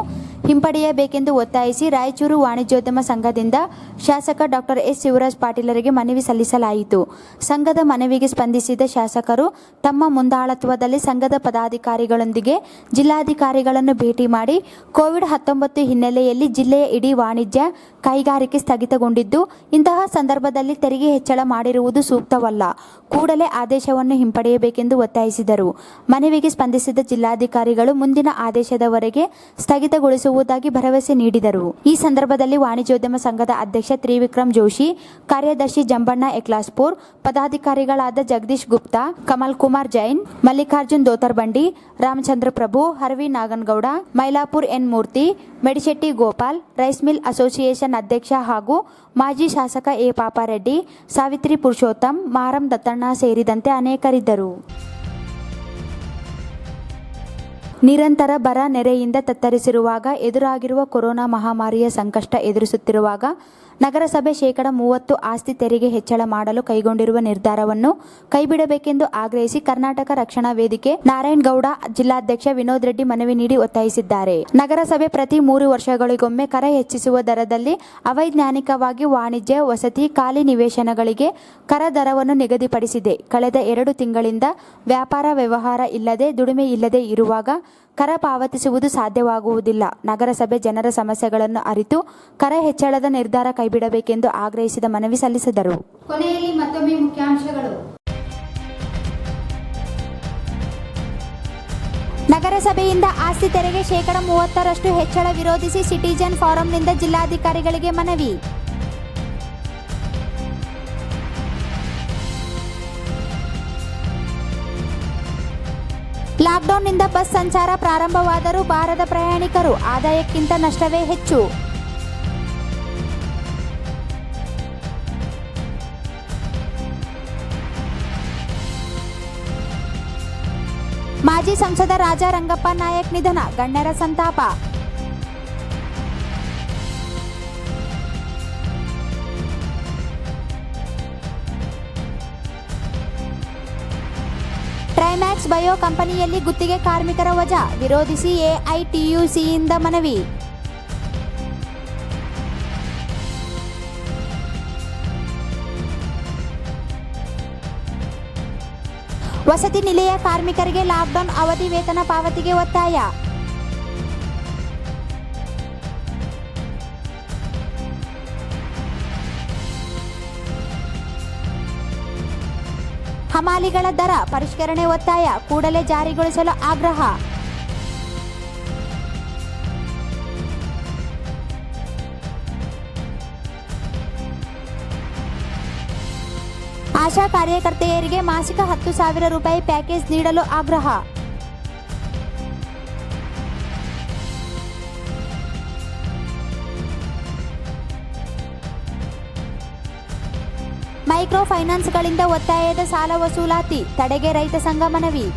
ಹಿಂಪಡೆಯಬೇಕೆಂದು ಒತ್ತಾಯಿಸಿ ರಾಯಚೂರು ವಾಣಿಜ್ಯೋದ್ಯಮ ಸಂಘದಿಂದ ಶಾಸಕ ಡಾಕ್ಟರ್ ಎಸ್ ಶಿವರಾಜ್ ಪಾಟೀಲರಿಗೆ ಮನವಿ ಸಲ್ಲಿಸಲಾಯಿತು. ಸಂಘದ ಮನವಿಗೆ ಸ್ಪಂದಿಸಿದ ಶಾಸಕರು ತಮ್ಮ ಮುಂದಾಳತ್ವದಲ್ಲಿ ಸಂಘದ ಪದಾಧಿಕಾರಿಗಳೊಂದಿಗೆ ಜಿಲ್ಲಾಧಿಕಾರಿಗಳನ್ನು ಭೇಟಿ ಮಾಡಿ ಕೋವಿಡ್-19 ಹಿನ್ನೆಲೆಯಲ್ಲಿ ಜಿಲ್ಲೆಯ ಇಡೀ ವಾಣಿಜ್ಯ ಕೈಗಾರಿಕೆ ಸ್ಥಗಿತಗೊಂಡಿದ್ದು, ಇಂತಹ ಸಂದರ್ಭದಲ್ಲಿ ತೆರಿಗೆ ಹೆಚ್ಚಳ ಮಾಡಿರುವುದು ಸೂಕ್ತವಲ್ಲ, ಕೂಡಲೇ ಆದೇಶವನ್ನು ಹಿಂಪಡೆಯಬೇಕೆಂದು ಒತ್ತಾಯಿಸಿದರು. ಮನವಿಗೆ ಸ್ಪಂದಿಸಿದ ಜಿಲ್ಲಾಧಿಕಾರಿಗಳು ಮುಂದಿನ ಆದೇಶದವರೆಗೆ ಸ್ಥಗಿತಗೊಳಿಸುವುದಾಗಿ ಭರವಸೆ ನೀಡಿದರು. ಈ ಸಂದರ್ಭದಲ್ಲಿ ವಾಣಿಜ್ಯೋದ್ಯಮ ಸಂಘದ ಅಧ್ಯಕ್ಷ ತ್ರಿವಿಕ್ರಮ್ ಜೋಶಿ, ಕಾರ್ಯದರ್ಶಿ ಜಂಬಣ್ಣ ಎಕ್ಲಾಸ್ಪುರ್, ಪದಾಧಿಕಾರಿಗಳಾದ ಜಗದೀಶ್ ಗುಪ್ತಾ, ಕಮಲ್ ಕುಮಾರ್ ಜೈನ್, ಮಲ್ಲಿಕಾರ್ಜುನ್ ದೋತರ್ಬಂಡಿ, ರಾಮಚಂದ್ರ ಪ್ರಭು, ಹರ್ವಿ ನಾಗನಗೌಡ, ಮೈಲಾಪುರ್ ಎನ್ ಮೂರ್ತಿ, ಮೆಡಿಶೆಟ್ಟಿ ಗೋಪಾಲ್, ರೈಸ್ ಮಿಲ್ ಅಸೋಸಿಯೇಷನ್ ಅಧ್ಯಕ್ಷ ಹಾಗೂ ಮಾಜಿ ಶಾಸಕ ಎ ಪಾಪಾರೆಡ್ಡಿ, ಸಾವಿತ್ರಿ ಪುರುಷೋತ್ತಮ್, ಮಾರಂ ದತ್ತಣ್ಣ ಸೇರಿದಂತೆ ಅನೇಕರಿದ್ದರು. ನಿರಂತರ ಬರ ನೆರೆಯಿಂದ ತತ್ತರಿಸಿರುವಾಗ, ಎದುರಾಗಿರುವ ಕೊರೋನಾ ಮಹಾಮಾರಿಯ ಸಂಕಷ್ಟ ಎದುರಿಸುತ್ತಿರುವಾಗ ನಗರಸಭೆ 30% ಆಸ್ತಿ ತೆರಿಗೆ ಹೆಚ್ಚಳ ಮಾಡಲು ಕೈಗೊಂಡಿರುವ ನಿರ್ಧಾರವನ್ನು ಕೈಬಿಡಬೇಕೆಂದು ಆಗ್ರಹಿಸಿ ಕರ್ನಾಟಕ ರಕ್ಷಣಾ ವೇದಿಕೆ ನಾರಾಯಣಗೌಡ ಜಿಲ್ಲಾಧ್ಯಕ್ಷ ವಿನೋದ್ ರೆಡ್ಡಿ ಮನವಿ ನೀಡಿ ಒತ್ತಾಯಿಸಿದ್ದಾರೆ. ನಗರಸಭೆ ಪ್ರತಿ 3 ವರ್ಷಗಳಿಗೊಮ್ಮೆ ಕರ ಹೆಚ್ಚಿಸುವ ದರದಲ್ಲಿ ಅವೈಜ್ಞಾನಿಕವಾಗಿ ವಾಣಿಜ್ಯ, ವಸತಿ, ಖಾಲಿ ನಿವೇಶನಗಳಿಗೆ ಕರ ದರವನ್ನು ನಿಗದಿಪಡಿಸಿದೆ. ಕಳೆದ 2 ತಿಂಗಳಿಂದ ವ್ಯಾಪಾರ ವ್ಯವಹಾರ ಇಲ್ಲದೆ, ದುಡಿಮೆ ಇಲ್ಲದೆ ಇರುವಾಗ ಕರ ಪಾವತಿಸುವುದು ಸಾಧ್ಯವಾಗುವುದಿಲ್ಲ. ನಗರಸಭೆ ಜನರ ಸಮಸ್ಯೆಗಳನ್ನು ಅರಿತು ಕರ ಹೆಚ್ಚಳದ ನಿರ್ಧಾರ ಕೈಬಿಡಬೇಕೆಂದು ಆಗ್ರಹಿಸಿದ ಮನವಿ ಸಲ್ಲಿಸಿದರು. ಕೊನೆಯಲ್ಲಿ ಮತ್ತೊಮ್ಮೆ ಮುಖ್ಯಾಂಶಗಳು. ನಗರಸಭೆಯಿಂದ ಆಸ್ತಿ ತೆರಿಗೆ ಶೇಕಡ 30ರಷ್ಟು ಹೆಚ್ಚಳ ವಿರೋಧಿಸಿ ಸಿಟಿಜನ್ ಫಾರಂನಿಂದ ಜಿಲ್ಲಾಧಿಕಾರಿಗಳಿಗೆ ಮನವಿ. ಲಾಕ್ಡೌನ್ನಿಂದ ಬಸ್ ಸಂಚಾರ ಪ್ರಾರಂಭವಾದರೂ ಬಾರದ ಪ್ರಯಾಣಿಕರು, ಆದಾಯಕ್ಕಿಂತ ನಷ್ಟವೇ ಹೆಚ್ಚು. ಮಾಜಿ ಸಂಸದ ರಾಜಾ ರಂಗಪ್ಪ ನಾಯಕ್ ನಿಧನ, ಗಣ್ಯರ ಸಂತಾಪ. ಟ್ರೈಮ್ಯಾಕ್ಸ್ ಬಯೋ ಕಂಪನಿಯಲ್ಲಿ ಗುತ್ತಿಗೆ ಕಾರ್ಮಿಕರ ವಜಾ ವಿರೋಧಿಸಿ ಎಐಟಿಯುಸಿಯಿಂದ ಮನವಿ. ವಸತಿ ನಿಲಯ ಕಾರ್ಮಿಕರಿಗೆ ಲಾಕ್ಡೌನ್ ಅವಧಿ ವೇತನ ಪಾವತಿಗೆ ಒತ್ತಾಯ. ಹಮಾಲಿಗಳ ದರ ಪರಿಷ್ಕರಣೆ ಒತ್ತಾಯ ಕೂಡಲೇ ಜಾರಿಗೊಳಿಸಲು ಆಗ್ರಹ. ಆಶಾ ಕಾರ್ಯಕರ್ತೆಯರಿಗೆ ಮಾಸಿಕ 10,000 ರೂಪಾಯಿ ಪ್ಯಾಕೇಜ್ ನೀಡಲು ಆಗ್ರಹ. ಮೈಕ್ರೋ ಫೈನಾನ್ಸ್ಗಳಿಂದ ಒತ್ತಾಯದ ಸಾಲ ವಸೂಲಾತಿ ತಡೆಗೆ ರೈತ ಸಂಘ ಮನವಿ.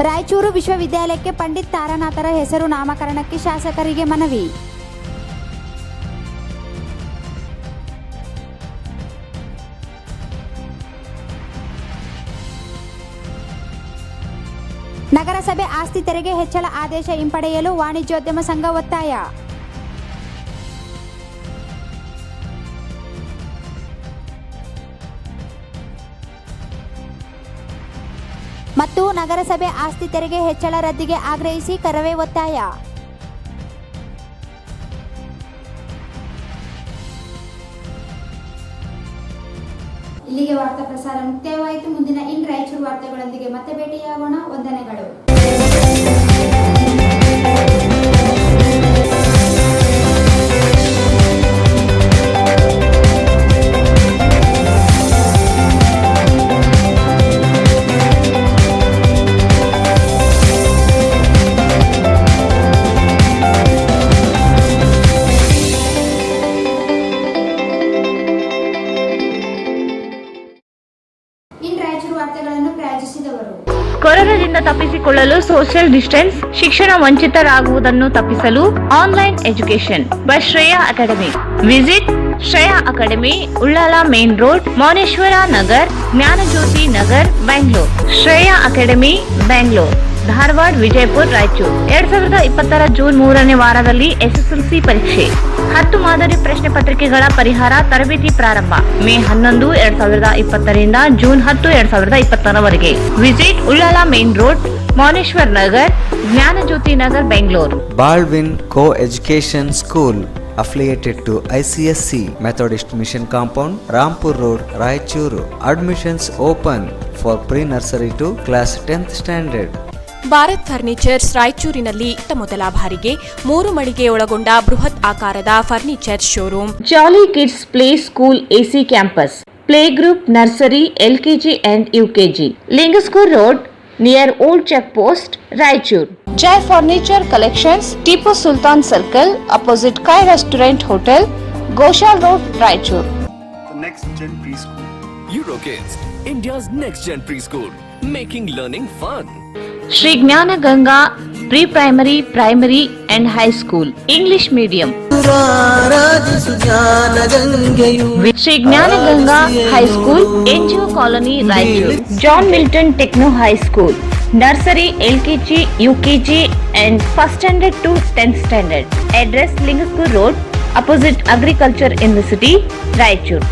ರಾಯಚೂರು ವಿಶ್ವವಿದ್ಯಾಲಯಕ್ಕೆ ಪಂಡಿತ್ ತಾರಾನಾಥರ ಹೆಸರು ನಾಮಕರಣಕ್ಕೆ ಶಾಸಕರಿಗೆ ಮನವಿ. ನಗರಸಭೆ ಆಸ್ತಿ ತೆರಿಗೆ ಹೆಚ್ಚಳ ಆದೇಶ ಹಿಂಪಡೆಯಲು ವಾಣಿಜ್ಯೋದ್ಯಮ ಸಂಘ ಒತ್ತಾಯ. ಮತ್ತು ನಗರಸಭೆ ಆಸ್ತಿ ತೆರಿಗೆ ಹೆಚ್ಚಳ ರದ್ದಿಗೆ ಆಗ್ರಹಿಸಿ ಕರವೇ ಒತ್ತಾಯ. ಇಲ್ಲಿಗೆ ವಾರ್ತಾ ಪ್ರಸಾರ ಮುಕ್ತಾಯವಾಯಿತು. ಮುಂದಿನ ರಾಯಚೂರು ವಾರ್ತೆಗಳೊಂದಿಗೆ ಮತ್ತೆ ಭೇಟಿಯಾಗೋಣ. ವಂದನೆಗಳು. ಕೊರೋನಾದಿಂದ ತಪ್ಪಿಸಿಕೊಳ್ಳಲು ಸೋಷಿಯಲ್ ಡಿಸ್ಟೆನ್ಸ್, ಶಿಕ್ಷಣ ವಂಚಿತರಾಗುವುದನ್ನು ತಪ್ಪಿಸಲು online education by Shreya academy. Visit Shreya academy, Ullal main road, Mouneshwara Nagar, Jnanajyothi Nagar, Bengaluru. Shreya academy, Bengaluru, Dharwad, Vijayapura, Raichur. 2020 June 3ನೇ ವಾರದಲ್ಲಿ SSLC ಪರೀಕ್ಷೆ. 10 ಮಾದರಿ ಪ್ರಶ್ನೆ ಪತ್ರಿಕೆಗಳ ಪರಿಹಾರ ತರಬೇತಿ ಪ್ರಾರಂಭ May 11, 2020 June 10, 2020 visit Ullal main road, Mouneshwar Nagar, Jnanajyothi Nagar, Bengaluru. Baldwin Co-Education School affiliated to ICSC Methodist Mission Compound, Rampur Road, Raichuru. Admissions open for pre-nursery to class 10th standard. Bharat furnitures ರಾಯಚೂರಿನಲ್ಲಿ ಮೊದಲ ಬಾರಿಗೆ 3 ಮಳಿಗೆ ಒಳಗೊಂಡ ಬೃಹತ್ ಆಕಾರದ furniture showroom. Jolly kids play school AC campus, play group, nursery, LKG and UKG. Lingasugur road near old check post, Raichur. Jai furniture collections, Tipu Sultan circle, opposite ಕೈ restaurant hotel, Goshal road, Raichur. Next Gen Preschool. Eurokids, India's next gen preschool, making learning fun. Shri Jnana Ganga pre primary, primary and high school, English medium. Shri Jnana Ganga high school, NGO colony, Raichur. John Milton techno high school, nursery, LKG, UKG and first standard to 10th standard. Address Lingaskur Road, opposite Agriculture University, Raichur.